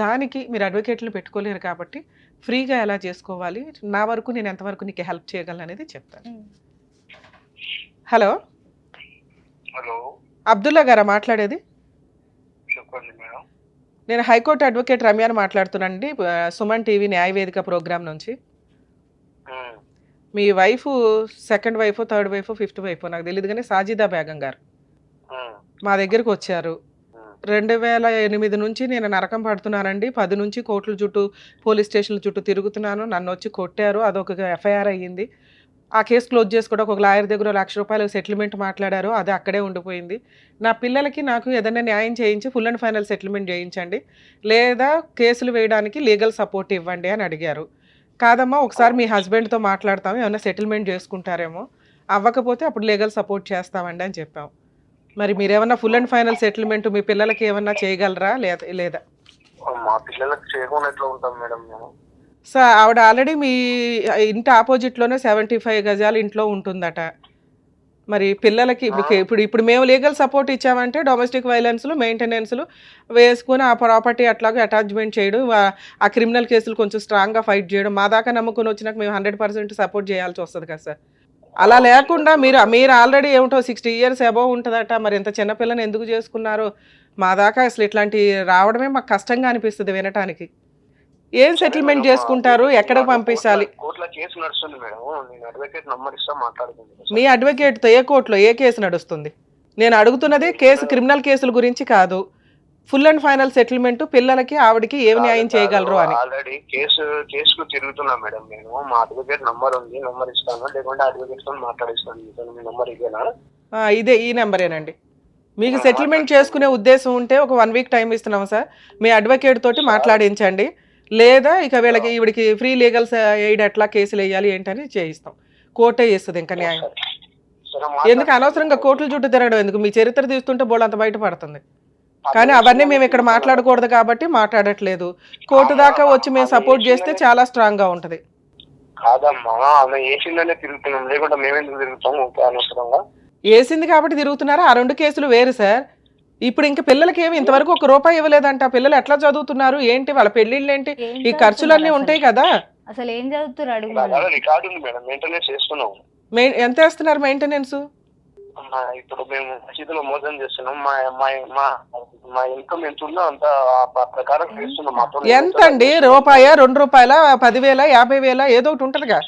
దానికి మీరు అడ్వకేట్లను పెట్టుకోలేరు కాబట్టి ఫ్రీగా ఎలా చేసుకోవాలి, నా వరకు నేను ఎంతవరకు నీకు హెల్ప్ చేయగలను అనేది చెప్తాను. హలో హలో, అబ్దుల్లా గారా మాట్లాడేది? చెప్పండి మేడం. నేను హైకోర్టు అడ్వకేట్ రమ్యాని మాట్లాడుతున్నానండి, సుమన్ టీవీ న్యాయవేదిక ప్రోగ్రామ్ నుంచి. మీ wife second wife, third wife, fifth wife నాకు తెలియదు కానీ సాజిదా బేగం గారు మా దగ్గరకు వచ్చారు. 2008 నుంచి నేను నరకం పడుతున్నానండి, 10 నుంచి కోర్టుల చుట్టూ పోలీస్ స్టేషన్ల చుట్టూ తిరుగుతున్నాను, నన్ను వచ్చి కొట్టారు, అదొక ఎఫ్ఐఆర్ అయ్యింది. ఆ కేసు క్లోజ్ చేసుకోవడానికి ఒక లాయర్ దగ్గర ₹1,00,000 సెటిల్మెంట్ మాట్లాడారు, అది అక్కడే ఉండిపోయింది. నా పిల్లలకి నాకు ఏదైనా న్యాయం చేయించి ఫుల్ అండ్ ఫైనల్ సెటిల్మెంట్ చేయించండి, లేదా కేసులు వేయడానికి లీగల్ సపోర్ట్ ఇవ్వండి అని అడిగారు. కాదమ్మా ఒకసారి మీ హస్బెండ్తో మాట్లాడతాము, ఏమైనా సెటిల్మెంట్ చేసుకుంటారేమో, అవ్వకపోతే అప్పుడు లీగల్ సపోర్ట్ చేస్తామండి అని చెప్పాం. మరి మీరేమన్నా ఫుల్ అండ్ ఫైనల్ సెటిల్మెంట్ మీ పిల్లలకి ఏమన్నా చేయగలరా లేదా? మా పిల్లలకు చేయకుండా ఎట్లా ఉంటాం మేడం మేము? సార్ ఆవిడ ఆల్రెడీ మీ ఇంటి ఆపోజిట్లోనే 75 గజాలు ఇంట్లో ఉంటుందట. మరి పిల్లలకి మీకు ఇప్పుడు మేము లీగల్ సపోర్ట్ ఇచ్చామంటే డొమెస్టిక్ వైలెన్స్లు, మెయింటెనెన్స్లు వేసుకుని ఆ ప్రాపర్టీ అట్లాగే అటాచ్మెంట్ చేయడం, ఆ క్రిమినల్ కేసులు కొంచెం స్ట్రాంగ్గా ఫైట్ చేయడం, మా దాకా నమ్ముకుని వచ్చినాక మేము 100% సపోర్ట్ చేయాల్సి వస్తుంది కదా సార్. అలా లేకుండా మీరు ఆల్రెడీ ఏమిటో 60 years అబోవ్ ఉంటుందట, మరి ఇంత చిన్నపిల్లని ఎందుకు చేసుకున్నారు? మా దాకా అసలు ఇట్లాంటి రావడమే మాకు కష్టంగా అనిపిస్తుంది వినటానికి. ఏం సెటిల్మెంట్ చేసుకుంటారు, ఎక్కడికి పంపించాలి? కోర్టులో కేసు నడుస్తుంది మేడం, నేను అడ్వకేట్ నంబర్ ఇస్తా మాట్లాడుకుంటాను. మీ అడ్వకేట్తో ఏ కోర్టులో ఏ కేసు నడుస్తుంది? నేను అడుగుతున్నది కేసు, క్రిమినల్ కేసుల గురించి కాదు, ఫుల్ అండ్ ఫైనల్ సెటిల్మెంట్ పిల్లలకి ఆవిడకి ఏమి న్యాయం చేయగలరు అని. ఆల్రెడీ కేసుకు తిరుగుతున్నా మేడం నేను. మా అడ్వకేట్ నంబర్ ఉంది, నంబర్ ఇస్తాను, లేకుంటే అడ్వకేట్ తో మాట్లాడిస్తాను. మీ నంబర్ ఇదేనా? ఇదే, ఈ నెంబరేనండి. మీకు సెటిల్మెంట్ చేసుకునే ఉద్దేశం ఉంటే ఒక 1 week టైం ఇస్తున్నాం సార్, మీ అడ్వకేట్ తోటి మాట్లాడించండి, లేదా ఇక వీళ్ళకి ఈవిడికి ఫ్రీ లీగల్ ఎయిడ్ ఎట్లా కేసులు వేయాలి ఏంటని చేయిస్తాం, కోర్టే చేస్తుంది ఇంకా న్యాయం. ఎందుకు అనవసరంగా కోర్టుల చుట్టూ తిరగడం ఎందుకు? మీ చరిత్ర తీస్తుంటే బోళ్ళు అంత బయటపడుతుంది. కానీ అవన్నీ మేము ఇక్కడ మాట్లాడకూడదు కాబట్టి మాట్లాడట్లేదు. కోర్టు దాకా వచ్చి మేము సపోర్ట్ చేస్తే చాలా స్ట్రాంగ్ గా ఉంటది. కాదమ్మా, ఆమె వేసిందనే తిరుగుతున్నాం, లేకుంటే మేమెందుకు తిరుగుతాం అనవసరంగా? వేసింది కాబట్టి తిరుగుతున్నారా? ఆ 2 కేసులు వేరు సార్. ఇప్పుడు ఇంకా పిల్లలకి ఏమి ఇంతవరకు ₹1 ఇవ్వలేదంట. పిల్లలు ఎట్లా చదువుతున్నారు ఏంటి, వాళ్ళ పెళ్లిళ్ళు ఏంటి, ఈ ఖర్చులన్నీ ఉంటాయి కదా. అసలు ఏం చదువుతున్నారు? రికార్డు ఉంది మేడం, మెయింటెనెన్స్ చేస్తున్నాం. ఎంత వేస్తున్నారు మెయింటెనెన్స్? ఇప్పుడు మేము మసీదులో మోసం చేస్తున్నాం, మా ఇన్కమ్ ఎంత ఉందో అంత ప్రకారం చేస్తున్నాం. మాతో ఎంత అండి? ₹1, ₹2, ₹10,000, ₹50,000 ఏదో ఒకటి ఉంటదిగా.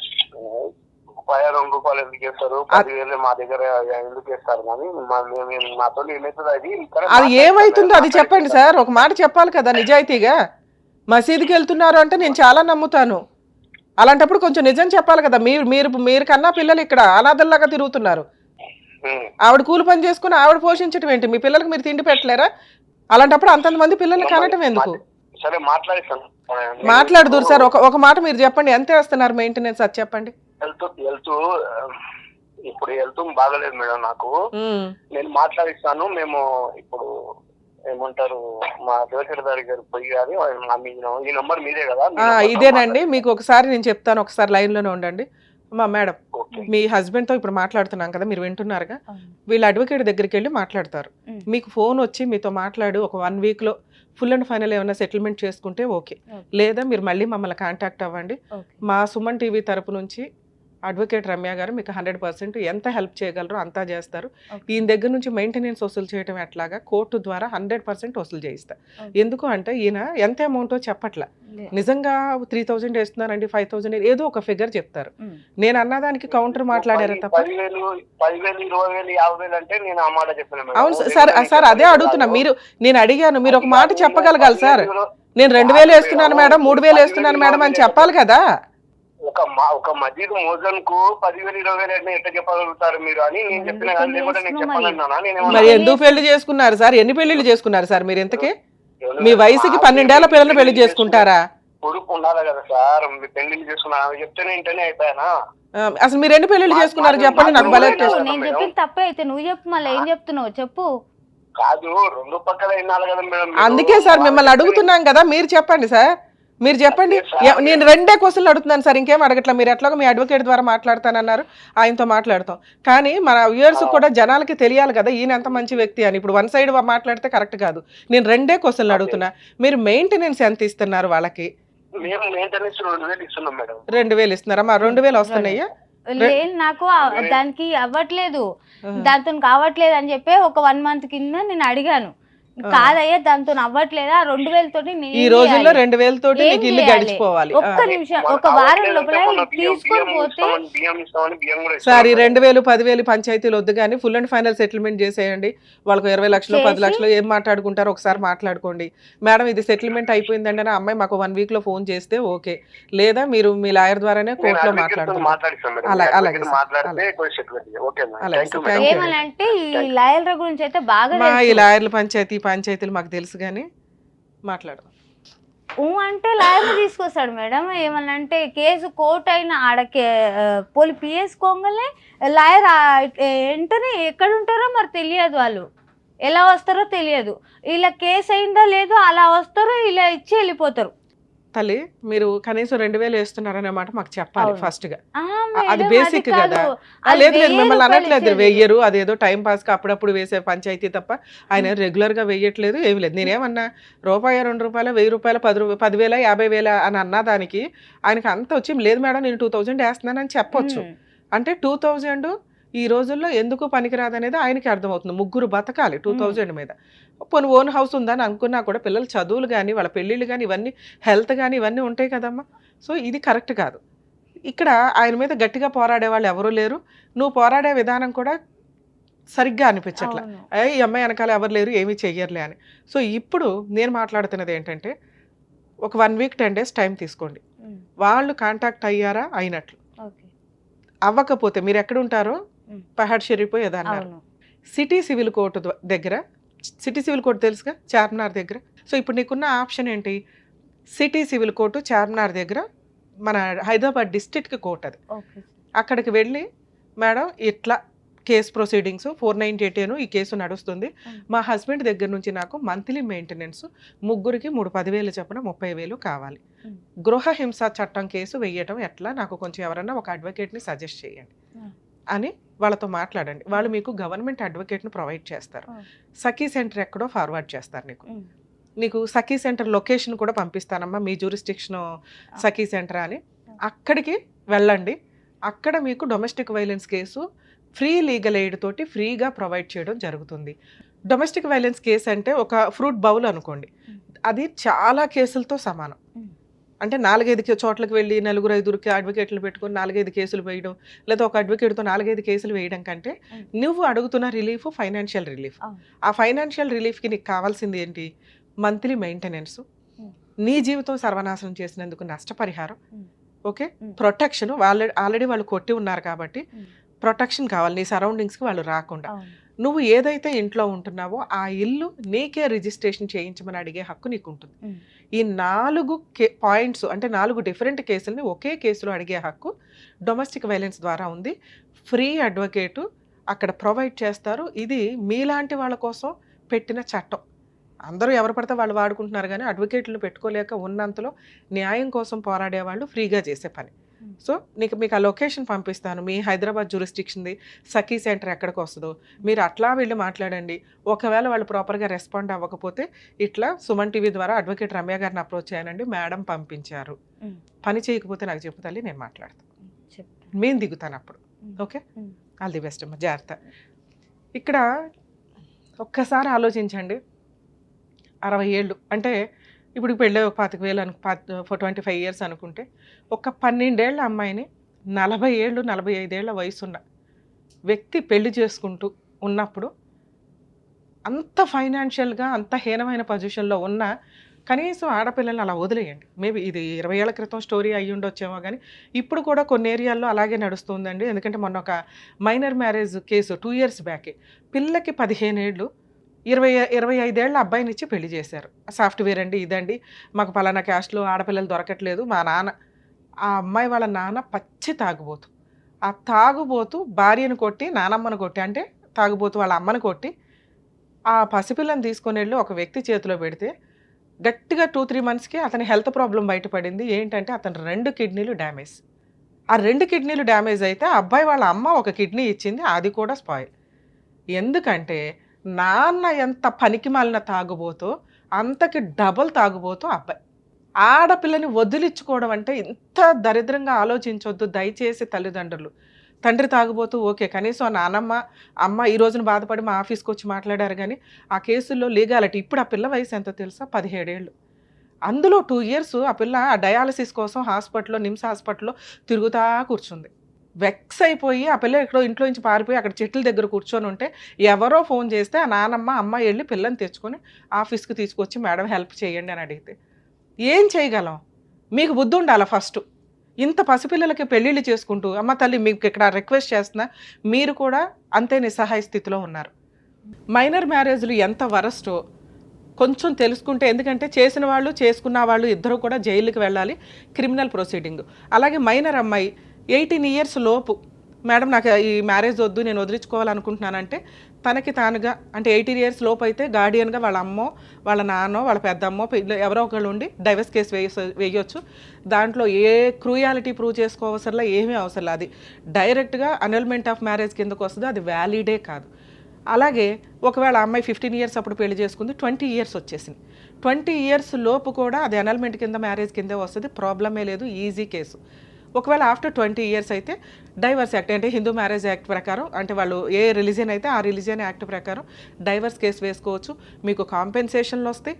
₹2 ఎందుకు వేస్తారు? 10,000 మా దగ్గర ఎందుకు వేస్తారు? కానీ మాతో ఏమవుతుంది అది ఏమైతుందో అది చెప్పండి సార్. ఒక మాట చెప్పాలి కదా నిజాయితీగా. మసీదుకి వెళ్తున్నారు అంటే నేను చాలా నమ్ముతాను, అలాంటప్పుడు కొంచెం నిజం చెప్పాలి కదా. మీరు కన్నా పిల్లలు ఇక్కడ అనాథల్లాగా తిరుగుతున్నారు. ఆవిడ కూలి పని చేసుకుని ఆవిడ పోషించడం ఏంటి? మీ పిల్లలకు మీరు తిండి పెట్టలేరా? అలాంటప్పుడు అంతమంది పిల్లల్ని కనటం ఎందుకు? సరే మాట్లాడిస్తాను. మాట్లాడుదురు సార్. ఒక మాట మీరు చెప్పండి, ఎంత వేస్తున్నారు మెయింటెనెన్స్ అది చెప్పండి. ఇప్పుడు వెళ్తూ బాగలేదు మేడం నాకు, నేను మాట్లాడిస్తాను. మేము ఇప్పుడు ఏమంటారు, మా అడ్వకేట్ దగ్గర పోయి కానీ ఈ నంబర్ మీదే కదా? ఇదేనండి. మీకు ఒకసారి నేను చెప్తాను, ఒకసారి లైన్ లోనే ఉండండి. అమ్మా మేడం, మీ హస్బెండ్ తో ఇప్పుడు మాట్లాడుతున్నాం కదా, మీరు వింటున్నారుగా. వీళ్ళ అడ్వకేట్ దగ్గరికి వెళ్ళి మాట్లాడతారు. మీకు ఫోన్ వచ్చి మీతో మాట్లాడు ఒక 1 week లో ఫుల్ అండ్ ఫైనల్ ఏమైనా సెటిల్మెంట్ చేసుకుంటే ఓకే, లేదా మీరు మళ్ళీ మమ్మల్ని కాంటాక్ట్ అవ్వండి. మా సుమన్ టీవీ తరపు నుంచి అడ్వకేట్ రమ్య గారు మీకు 100% ఎంత హెల్ప్ చేయగలరో అంతా చేస్తారు. ఈయన దగ్గర నుంచి మెయింటెనెన్స్ వసూలు చేయడం ఎట్లాగా కోర్టు ద్వారా 100% వసూలు చేయిస్తారు. ఎందుకు అంటే ఈయన ఎంత అమౌంటో చెప్పట్లా, నిజంగా 3,000 వేస్తున్నారండి, 5,000 ఏదో ఒక ఫిగర్ చెప్తారు. నేను అన్నదానికి కౌంటర్ మాట్లాడారు తప్ప. 10,000, 20,000, 50,000 అంటే నేను ఆ మాట చెప్పిన. అవును సార్, అదే అడుగుతున్నా. నేను అడిగాను, మీరు ఒక మాట చెప్పగలగాలి సార్. నేను 2,000 వేస్తున్నాను మేడం, 3,000 వేస్తున్నాను మేడం అని చెప్పాలి కదా. ఒక మసీదు మోజన్ కు 10,000, 20,000 ఎట్లా చెప్పగలుగుతారు మీరు అని నేను చెప్పిన. మరి ఎందుకు పెళ్లి చేసుకున్నారు సార్? ఎన్ని పెళ్లిళ్ళు చేసుకున్నారు సార్ మీరు? ఇంతకీ మీ వయసుకి 12 ఏళ్ల పిల్లల్ని పెళ్లి చేసుకుంటారా? కొడుకు ఉండాలి కదా సార్, మీ పెళ్లిళ్ళు చేసుకున్నా చెప్తేనే ఇంటనే అయిపోయానా? అసలు మీరు ఎన్ని పెళ్లిళ్ళు చేసుకున్నారు చెప్పండి నాకు. బలే నేను చెప్పింది తప్పే అయితే నువ్వు చెప్పు, మళ్ళీ ఏం చెప్తున్నావు చెప్పు. కాదు, 2 పక్కల వినాలి కదా మేడం. అందుకే సార్ మిమ్మల్ని అడుగుతున్నాం కదా, మీరు చెప్పండి సార్. మీరు చెప్పండి. నేను 2 క్వశ్చన్లు అడుగుతున్నాను సార్, ఇంకేం అడగట్లా. మీరు ఎట్లాగో మీ అడ్వకేట్ ద్వారా మాట్లాడతానన్నారు, ఆయనతో మాట్లాడతాం. కానీ మన వ్యూయర్స్ కూడా జనాలకి తెలియాలి కదా ఈయన ఎంత మంచి వ్యక్తి అని. ఇప్పుడు 1 సైడ్ మాట్లాడితే కరెక్ట్ కాదు. నేను 2 క్వశ్చన్లు అడుగుతున్నా. మీరు మెయింటెనెన్స్ ఎంత ఇస్తున్నారు వాళ్ళకి? మేము మెయింటెనెన్స్ 2000 ఇస్తున్నాం మేడం. 2000 ఇస్తున్నారా? మా 2000 వస్తున్నాయా? లేదు, నాకు దానికి అవ్వట్లేదు, దాంతో కావట్లేదు అని చెప్పి ఒక 1 మంత్ కింద నేను అడిగాను. కాదయ్యా దాంతో అవ్వట్లేదా, 2000 తోటి ఈ రోజుల్లో 2000 తోటి నీకు ఇల్లు గడిచిపోవాలి. ఒక్క నిమిషం, ఒక వారం లోపల తీసుకొని పోతే సార్ ఈ 2000 10,000 పంచాయతీలు వద్దు కానీ ఫుల్ అండ్ ఫైనల్ సెటిల్మెంట్ చేసేయండి. వాళ్ళకు 20 లక్షలు 10 లక్షలు ఏం మాట్లాడుకుంటారో ఒకసారి మాట్లాడుకోండి. మేడం ఇది సెటిల్మెంట్ అయిపోయిందంటే ఆ అమ్మాయి మాకు 1 వీక్ లో ఫోన్ చేస్తే ఓకే, లేదా మీరు మీ లాయర్ ద్వారానే కోర్టులో ఏమనంటే ఈ లాయర్ల గురించి అయితే బాగా ఈ లాయర్ల పంచాయతీలు మాకు తెలుసు కానీ మాట్లాడదాం. అంటే లాయర్ని తీసుకొస్తాడు మేడం. ఏమనంటే కేసు కోర్టు అయినా ఆడకే పోలి పిఎస్కోగానే లాయర్ వెంటనే ఎక్కడ ఉంటారో మరి తెలియదు, వాళ్ళు ఎలా వస్తారో తెలియదు. ఇలా కేసు అయిందో లేదో అలా వస్తారో ఇలా ఇచ్చి వెళ్ళిపోతారు. తల్లి మీరు కనీసం 2000 వేస్తున్నారనే మాట మాకు చెప్పాలి ఫస్ట్ గా. అది బేసిక్ కదా. లేదు లేదు మిమ్మల్ని అనట్లేదు, వెయ్యరు, అదేదో టైం పాస్ కి అప్పుడప్పుడు వేసే పంచాయతీ తప్ప ఆయన రెగ్యులర్ గా వెయ్యట్లేదు, ఏమి లేదు. నేనేమన్నా రూపాయి 2 రూపాయలు 1000 రూపాయలు 10,000 50,000 అని అన్నా దానికి ఆయనకి అంత వచ్చి లేదు మేడం నేను 2000 వేస్తున్నానని చెప్పొచ్చు. అంటే 2000 ఈ రోజుల్లో ఎందుకు పనికిరాదనేది ఆయనకి అర్థమవుతుంది. ముగ్గురు బతకాలి 2000 మీద. పోనీ ఓన్ హౌస్ ఉందని అనుకున్నా కూడా పిల్లల చదువులు కానీ వాళ్ళ పెళ్ళిళ్ళు కానీ ఇవన్నీ హెల్త్ కానీ ఇవన్నీ ఉంటాయి కదమ్మా. సో ఇది కరెక్ట్ కాదు. ఇక్కడ ఆయన మీద గట్టిగా పోరాడే వాళ్ళు ఎవరూ లేరు. నువ్వు పోరాడే విధానం కూడా సరిగ్గా అనిపించట్లే. ఈ అమ్మాయి వెనకాల ఎవరు లేరు ఏమీ చెయ్యర్లే అని. సో ఇప్పుడు నేను మాట్లాడుతున్నది ఏంటంటే ఒక 1 వీక్ 10 డేస్ టైం తీసుకోండి. వాళ్ళు కాంటాక్ట్ అయ్యారా అయినట్లు, అవ్వకపోతే మీరు ఎక్కడ ఉంటారో Pahad Sharif ఏదన్నారు city civil court దగ్గర, సిటీ సివిల్ కోర్టు తెలుసుగా చార్మినార్ దగ్గర. సో ఇప్పుడు నీకున్న ఆప్షన్ ఏంటి, సిటీ సివిల్ కోర్టు చార్మినార్ దగ్గర మన హైదరాబాద్ డిస్ట్రిక్ట్ కోర్ట్ అది. అక్కడికి వెళ్ళి మేడం ఇట్లా కేసు ప్రొసీడింగ్స్ 498 ఈ కేసు నడుస్తుంది, మా హస్బెండ్ దగ్గర నుంచి నాకు మంత్లీ మెయింటెనెన్స్ ముగ్గురికి 10,000 చొప్పున 30,000 కావాలి, గృహ హింస చట్టం కేసు వెయ్యటం ఎట్లా, నాకు కొంచెం ఎవరన్నా ఒక అడ్వకేట్ని సజెస్ట్ చేయండి అని వాళ్ళతో మాట్లాడండి. వాళ్ళు మీకు గవర్నమెంట్ అడ్వకేట్ను ప్రొవైడ్ చేస్తారు. సఖీ సెంటర్ ఎక్కడో ఫార్వర్డ్ చేస్తారు నీకు సఖీ సెంటర్ లొకేషన్ కూడా పంపిస్తానమ్మా, మీ జ్యూరిస్డిక్షన్ సఖీ సెంటర్ అని. అక్కడికి వెళ్ళండి. అక్కడ మీకు domestic violence case free legal aid తోటి ఫ్రీగా ప్రొవైడ్ చేయడం జరుగుతుంది. డొమెస్టిక్ వైలెన్స్ కేసు అంటే ఒక ఫ్రూట్ బౌల్ అనుకోండి, అది చాలా కేసులతో సమానం. అంటే 4-5 చోట్లకు వెళ్ళి 4-5 అడ్వకేట్లు పెట్టుకొని 4-5 కేసులు వేయడం, లేదా ఒక అడ్వకేట్తో 4-5 కేసులు వేయడం కంటే నువ్వు అడుగుతున్న రిలీఫ్ ఫైనాన్షియల్ రిలీఫ్. ఆ ఫైనాన్షియల్ రిలీఫ్కి నీకు కావాల్సింది ఏంటి, మంత్లీ మెయింటెనెన్స్, నీ జీవితం సర్వనాశనం చేసినందుకు నష్టపరిహారం, ఓకే, ప్రొటెక్షన్. ఆల్రెడీ వాళ్ళు కొట్టి ఉన్నారు కాబట్టి ప్రొటెక్షన్ కావాలి, నీ సరౌండింగ్స్కి వాళ్ళు రాకుండా. నువ్వు ఏదైతే ఇంట్లో ఉంటున్నావో ఆ ఇల్లు నీకే రిజిస్ట్రేషన్ చేయించమని అడిగే హక్కు నీకు ఉంటుంది. ఈ 4 పాయింట్స్ అంటే 4 డిఫరెంట్ కేసుల్ని ఒకే కేసులో అడిగే హక్కు డొమెస్టిక్ వైలెన్స్ ద్వారా ఉంది. ఫ్రీ అడ్వకేటు అక్కడ ప్రొవైడ్ చేస్తారు. ఇది మీలాంటి వాళ్ళ కోసం పెట్టిన చట్టం. అందరూ ఎవరు పడితే వాళ్ళు వాడుకుంటున్నారు కానీ అడ్వకేట్లు పెట్టుకోలేక ఉన్నంతలో న్యాయం కోసం పోరాడే వాళ్ళు ఫ్రీగా చేసే పని. సో మీకు ఆ లొకేషన్ పంపిస్తాను, మీ హైదరాబాద్ జ్యూరిస్డిక్షన్ది సఖీ సెంటర్ ఎక్కడికి వస్తుందో మీరు అట్లా వెళ్ళి మాట్లాడండి. ఒకవేళ వాళ్ళు ప్రాపర్గా రెస్పాండ్ అవ్వకపోతే ఇట్లా సుమన్ టీవీ ద్వారా అడ్వకేట్ రమ్య గారిని అప్రోచ్ చేయనండి, మేడం పంపించారు, పని చేయకపోతే నాకు చెప్పు తల్లి, నేను మాట్లాడతాను, మేము దిగుతాను అప్పుడు. ఓకే, ఆల్ ది బెస్ట్ అమ్మ, జాగ్రత్త. ఇక్కడ ఒక్కసారి ఆలోచించండి, 60 ఏళ్ళు అంటే ఇప్పుడు పెళ్ళి 25,000 25 years అనుకుంటే ఒక 12 ఏళ్ల అమ్మాయిని 40 ఏళ్ళు 45 ఏళ్ల వయసున్న వ్యక్తి పెళ్లి చేసుకుంటూ ఉన్నప్పుడు అంత ఫైనాన్షియల్గా అంత హీనమైన పొజిషన్లో ఉన్న కనీసం ఆడపిల్లల్ని అలా వదిలేయండి. మేబీ ఇది 20 ఏళ్ల క్రితం స్టోరీ అయ్యి ఉండొచ్చేమో కానీ ఇప్పుడు కూడా కొన్ని ఏరియాల్లో అలాగే నడుస్తుందండి. ఎందుకంటే మొన్న ఒక మైనర్ మ్యారేజ్ కేసు 2 years బ్యాకే పిల్లకి 15 ఏళ్ళు 25 ఏళ్ల అబ్బాయిని ఇచ్చి పెళ్లి చేశారు. సాఫ్ట్వేర్ అండి, ఇదండి, మాకు పలానా క్యాస్ట్లో ఆడపిల్లలు దొరకట్లేదు. మా నాన్న, ఆ అమ్మాయి వాళ్ళ నాన్న పచ్చి తాగుబోతు. ఆ తాగుబోతు భార్యను కొట్టి నానమ్మను కొట్టి, అంటే తాగుబోతు వాళ్ళ అమ్మను కొట్టి ఆ పసిపిల్లని తీసుకొని వెళ్ళి ఒక వ్యక్తి చేతిలో పెడితే గట్టిగా 2-3 మంత్స్కి అతని హెల్త్ ప్రాబ్లం బయటపడింది. ఏంటంటే అతని 2 కిడ్నీలు డ్యామేజ్. ఆ 2 కిడ్నీలు డ్యామేజ్ అయితే ఆ అబ్బాయి వాళ్ళ అమ్మ ఒక కిడ్నీ ఇచ్చింది. అది కూడా స్పాయిల్. ఎందుకంటే నాన్న ఎంత పనికిమాలిన తాగుబోతో అంతకి డబల్ తాగుబోతూ అబ్బాయి. ఆడపిల్లని వదిలించుకోవడం అంటే ఇంత దరిద్రంగా ఆలోచించొద్దు దయచేసి తల్లిదండ్రులు. తండ్రి తాగుబోతూ ఓకే, కనీసం నానమ్మ అమ్మ ఈ రోజున బాధపడి మా ఆఫీస్కి వచ్చి మాట్లాడారు, కానీ ఆ కేసుల్లో లీగాలిటీ. ఇప్పుడు ఆ పిల్ల వయసు ఎంతో తెలుసా? 17 ఏళ్ళు. అందులో 2 ఇయర్స్ ఆ పిల్ల ఆ డయాలసిస్ కోసం హాస్పిటల్లో, నిమ్స్ హాస్పిటల్లో తిరుగుతా కూర్చుంది. వెక్స్ అయిపోయి ఆ పిల్ల ఎక్కడో ఇంట్లో నుంచి పారిపోయి అక్కడ చెట్ల దగ్గర కూర్చొని ఉంటే ఎవరో ఫోన్ చేస్తే ఆ నానమ్మ అమ్మ వెళ్ళి పిల్లని తెచ్చుకొని ఆఫీస్కి తీసుకొచ్చి మేడం హెల్ప్ చేయండి అని అడిగితే ఏం చేయగలం? మీకు బుద్ధి ఉండాలి ఫస్ట్. ఇంత పసిపిల్లలకి పెళ్ళిళ్ళు చేసుకుంటూ అమ్మ తల్లి మీకు ఇక్కడ రిక్వెస్ట్ చేస్తున్నా, మీరు కూడా అంతే నిస్సహాయ స్థితిలో ఉన్నారు. మైనర్ మ్యారేజ్లు ఎంత వరస్టో కొంచెం తెలుసుకుంటే, ఎందుకంటే చేసిన వాళ్ళు చేసుకున్న వాళ్ళు ఇద్దరు కూడా జైలుకి వెళ్ళాలి, క్రిమినల్ ప్రొసీడింగ్. అలాగే మైనర్ అమ్మాయి 18 ఇయర్స్ లోపు మేడం నాకు ఈ మ్యారేజ్ వద్దు నేను వదిలించుకోవాలనుకుంటున్నానంటే తనకి తానుగా, అంటే 18 ఇయర్స్ లోపు అయితే గార్డియన్గా వాళ్ళ అమ్మో వాళ్ళ నాన్నో వాళ్ళ పెద్దమ్మో ఎవరో ఒకళ్ళు ఉండి డైవర్స్ కేసు వేయొచ్చు. దాంట్లో ఏ క్రూయాలిటీ ప్రూవ్ చేసుకోవసరలా, ఏమీ అవసరం. అది డైరెక్ట్గా అనల్మెంట్ ఆఫ్ మ్యారేజ్ కిందకు వస్తుంది, అది వ్యాలిడే కాదు. అలాగే ఒకవేళ అమ్మాయి 15 ఇయర్స్ అప్పుడు పెళ్లి చేసుకుంది, 20 ఇయర్స్ వచ్చేసింది, 20 ఇయర్స్ లోపు కూడా అది అనల్మెంట్ కింద మ్యారేజ్ కిందే వస్తుంది, ప్రాబ్లమే లేదు, ఈజీ కేసు. ఒకవేళ ఆఫ్టర్ 20 ఇయర్స్ అయితే డైవర్స్ యాక్ట్, అంటే హిందూ మ్యారేజ్ యాక్ట్ ప్రకారం, అంటే వాళ్ళు ఏ రిలీజియన్ అయితే ఆ రిలీజియన్ యాక్ట్ ప్రకారం డైవర్స్ కేసు వేసుకోవచ్చు. మీకు కాంపెన్సేషన్లు వస్తాయి.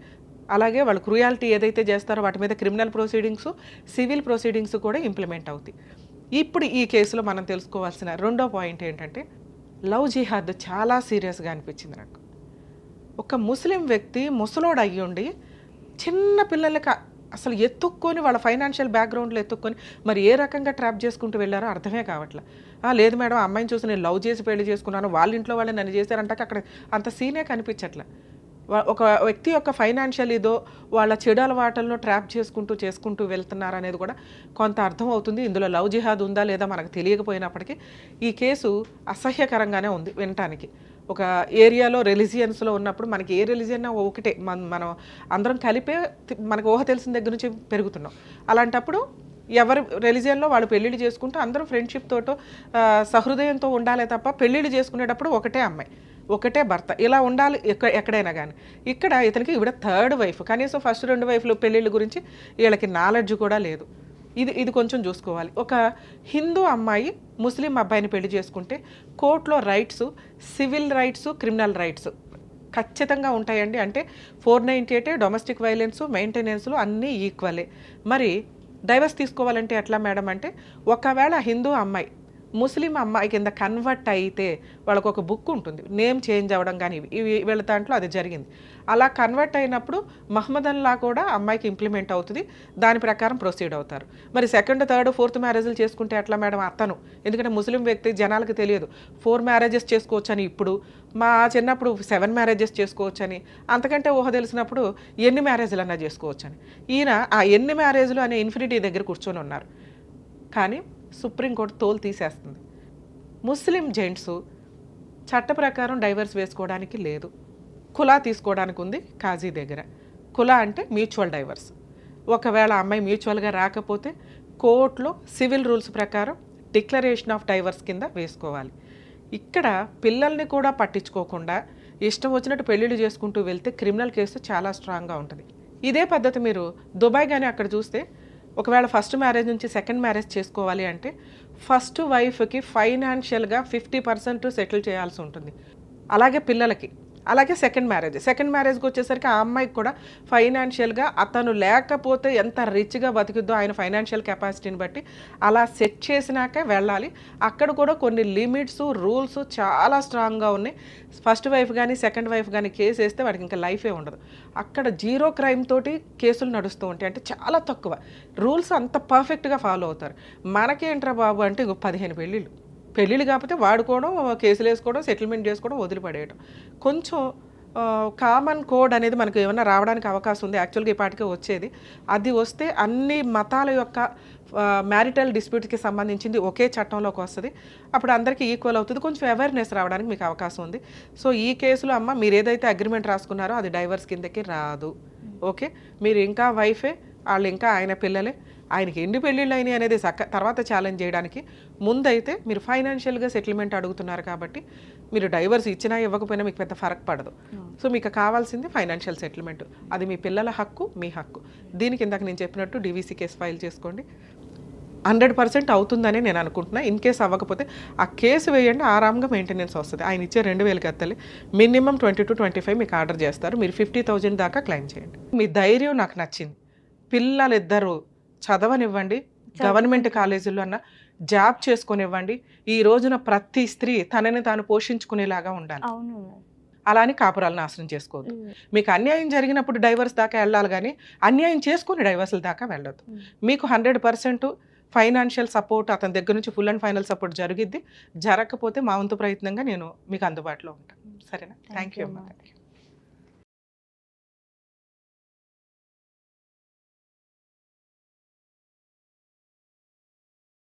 అలాగే వాళ్ళు క్రూయాలిటీ ఏదైతే చేస్తారో వాటి మీద క్రిమినల్ ప్రొసీడింగ్స్, సివిల్ ప్రొసీడింగ్స్ కూడా ఇంప్లిమెంట్ అవుతాయి. ఇప్పుడు ఈ కేసులో మనం తెలుసుకోవాల్సిన రెండో పాయింట్ ఏంటంటే, లవ్ జిహాద్ చాలా సీరియస్గా అనిపించింది నాకు. ఒక ముస్లిం వ్యక్తి ముసలోడు అయ్యుండి చిన్న పిల్లలకి అసలు ఎత్తుక్కొని వాళ్ళ ఫైనాన్షియల్ బ్యాక్గ్రౌండ్లో ఎత్తుక్కొని మరి ఏ రకంగా ట్రాప్ చేసుకుంటూ వెళ్ళారో అర్థమే కావట్లేదు. లేదు మేడం అమ్మాయిని చూసి నేను లవ్ చేసి పెళ్లి చేసుకున్నాను, వాళ్ళ ఇంట్లో వాళ్ళు నన్ను చేశారంటే అక్కడ అంత సీనే కనిపించట్లే. ఒక వ్యక్తి యొక్క ఫైనాన్షియల్ ఇదో వాళ్ళ చెడు అలవాట్లను ట్రాప్ చేసుకుంటూ వెళ్తున్నారు అనేది కూడా కొంత అర్థం అవుతుంది. ఇందులో లవ్ జిహాద్ ఉందా లేదా మనకు తెలియకపోయినప్పటికీ ఈ కేసు అసహ్యకరంగానే ఉంది వినటానికి. ఒక ఏరియాలో రిలీజియన్స్లో ఉన్నప్పుడు మనకి ఏ రిలీజియన్ ఒకటే, మనం అందరం కలిపే మనకు ఊహ తెలిసిన దగ్గర నుంచి పెరుగుతున్నాం. అలాంటప్పుడు ఎవరి రిలీజియన్లో వాళ్ళు పెళ్ళిళ్ళు చేసుకుంటూ అందరూ ఫ్రెండ్షిప్ తోటో సహృదయంతో ఉండాలే తప్ప పెళ్ళిళ్ళు చేసుకునేటప్పుడు ఒకటే అమ్మాయి ఒకటే భర్త ఇలా ఉండాలి ఎక్కడైనా కానీ. ఇక్కడ ఇతనికి ఈవిడ 3rd వైఫ్, కనీసం ఫస్ట్ 2 వైఫ్లు పెళ్ళిళ్ళ గురించి వీళ్ళకి నాలెడ్జ్ కూడా లేదు. ఇది కొంచెం చూసుకోవాలి. ఒక హిందూ అమ్మాయి ముస్లిం అబ్బాయిని పెళ్లి చేసుకుంటే కోర్టులో rights, civil rights, criminal rights ఖచ్చితంగా ఉంటాయండి. అంటే 498 డొమెస్టిక్ వైలెన్స్, మెయింటెనెన్స్లు అన్నీ ఈక్వలే. మరి డైవర్స్ తీసుకోవాలంటే ఎట్లా మేడం అంటే, ఒకవేళ హిందూ అమ్మాయి ముస్లిం అమ్మాయి కింద కన్వర్ట్ అయితే వాళ్ళకు ఒక బుక్ ఉంటుంది, నేమ్ చేంజ్ అవ్వడం కానీ ఇవి వీళ్ళ దాంట్లో అది జరిగింది. అలా కన్వర్ట్ అయినప్పుడు మహమ్మదన్ లా కూడా అమ్మాయికి ఇంప్లిమెంట్ అవుతుంది, దాని ప్రకారం ప్రొసీడ్ అవుతారు. మరి 2nd, 3rd, 4th మ్యారేజ్లు చేసుకుంటే ఎట్లా మేడం? అతను ఎందుకంటే ముస్లిం వ్యక్తి జనాలకు తెలియదు 4 మ్యారేజెస్ చేసుకోవచ్చని, ఇప్పుడు మా చిన్నప్పుడు 7 మ్యారేజెస్ చేసుకోవచ్చని, అంతకంటే ఊహ తెలిసినప్పుడు ఎన్ని మ్యారేజ్లు అన్నా చేసుకోవచ్చని. ఈయన ఆ ఎన్ని మ్యారేజ్లు అనే ఇన్ఫినిటీ దగ్గర కూర్చొని ఉన్నారు. కానీ సుప్రీంకోర్టు తోలు తీసేస్తుంది. ముస్లిం జెంట్స్ చట్ట ప్రకారం డైవర్స్ వేసుకోవడానికి లేదు, కులా తీసుకోవడానికి ఉంది కాజీ దగ్గర. కులా అంటే మ్యూచువల్ డైవర్స్. ఒకవేళ అమ్మాయి మ్యూచువల్గా రాకపోతే కోర్టులో సివిల్ రూల్స్ ప్రకారం డిక్లరేషన్ ఆఫ్ డైవర్స్ కింద వేసుకోవాలి. ఇక్కడ పిల్లల్ని కూడా పట్టించుకోకుండా ఇష్టం వచ్చినట్టు పెళ్ళిళ్ళు చేసుకుంటూ వెళ్తే క్రిమినల్ కేసు చాలా స్ట్రాంగ్గా ఉంటుంది. ఇదే పద్ధతి మీరు దుబాయ్ కానీ అక్కడ చూస్తే, ఒకవేళ ఫస్ట్ మ్యారేజ్ నుంచి 2nd మ్యారేజ్ చేసుకోవాలి అంటే ఫస్ట్ వైఫ్కి ఫైనాన్షియల్గా 50% సెటిల్ చేయాల్సి ఉంటుంది. అలాగే పిల్లలకి, అలాగే 2nd మ్యారేజ్కి వచ్చేసరికి ఆ అమ్మాయికి కూడా ఫైనాన్షియల్గా అతను లేకపోతే ఎంత రిచ్గా బతికిద్దో ఆయన ఫైనాన్షియల్ కెపాసిటీని బట్టి అలా సెట్ చేసినాకే వెళ్ళాలి. అక్కడ కూడా కొన్ని లిమిట్స్, రూల్స్ చాలా స్ట్రాంగ్గా ఉన్నాయి. ఫస్ట్ వైఫ్ కానీ 2nd వైఫ్ కానీ కేసు వేస్తే వాడికి ఇంకా లైఫే ఉండదు. అక్కడ 0 క్రైమ్ తోటి కేసులు నడుస్తూ ఉంటాయి, అంటే చాలా తక్కువ రూల్స్ అంత పర్ఫెక్ట్గా ఫాలో అవుతారు. మనకేంట్రా బాబు అంటే 15 పెళ్ళిళ్ళు కాకపోతే వాడుకోవడం, కేసులు వేసుకోవడం, సెటిల్మెంట్ చేసుకోవడం, వదిలిపడేయడం. కొంచెం కామన్ కోడ్ అనేది మనకు ఏమైనా రావడానికి అవకాశం ఉంది. యాక్చువల్గా ఈ పాటికే వచ్చేది. అది వస్తే అన్ని మతాల యొక్క మ్యారిటల్ డిస్ప్యూట్కి సంబంధించింది ఒకే చట్టంలోకి వస్తుంది. అప్పుడు అందరికీ ఈక్వల్ అవుతుంది. కొంచెం అవేర్నెస్ రావడానికి మీకు అవకాశం ఉంది. సో ఈ కేసులో అమ్మ మీరు ఏదైతే అగ్రిమెంట్ రాసుకున్నారో అది డైవర్స్ కిందకి రాదు. ఓకే, మీరు ఇంకా వైఫే, వాళ్ళు ఇంకా ఆయన పిల్లలే. ఆయనకి ఎన్ని పెళ్ళిళ్ళు అయినాయి అనేది తర్వాత ఛాలెంజ్ చేయడానికి ముందైతే మీరు ఫైనాన్షియల్గా సెటిల్మెంట్ అడుగుతున్నారు కాబట్టి మీరు డైవర్స్ ఇచ్చినా ఇవ్వకపోయినా మీకు పెద్ద ఫరక్ పడదు. సో మీకు కావాల్సింది ఫైనాన్షియల్ సెటిల్మెంట్. అది మీ పిల్లల హక్కు, మీ హక్కు. దీనికి ఇందాక నేను చెప్పినట్టు డివిసి కేసు ఫైల్ చేసుకోండి. 100% అవుతుందని నేను అనుకుంటున్నా. ఇన్ కేస్ అవ్వకపోతే ఆ కేసు వేయండి, ఆరాంగా మెయింటెనెన్స్ వస్తుంది. ఆయన ఇచ్చే 2,000 కత్తలి మినిమం 20 to 25 మీకు ఆర్డర్ చేస్తారు. మీరు 50,000 దాకా క్లెయిమ్ చేయండి. మీ ధైర్యం నాకు నచ్చింది. పిల్లలిద్దరూ చదవనివ్వండి, గవర్నమెంట్ కాలేజీల్లో అన్న జాబ్ చేసుకునివ్వండి. ఈ రోజున ప్రతి స్త్రీ తనని తాను పోషించుకునేలాగా ఉండాలి. అవును. అలా అని కాపురాలు నాశనం చేసుకోవద్దు. మీకు అన్యాయం జరిగినప్పుడు డైవర్స్ దాకా వెళ్ళాలి కానీ అన్యాయం చేసుకుని డైవర్స్ల దాకా వెళ్ళొద్దు. మీకు 100% ఫైనాన్షియల్ సపోర్ట్ అతని దగ్గర నుంచి ఫుల్ అండ్ ఫైనల్ సపోర్ట్ జరిగిద్ది. జరగకపోతే మా వంతు ప్రయత్నంగా నేను మీకు అందుబాటులో ఉంటాను. సరేనా? థ్యాంక్ యూ అమ్మా.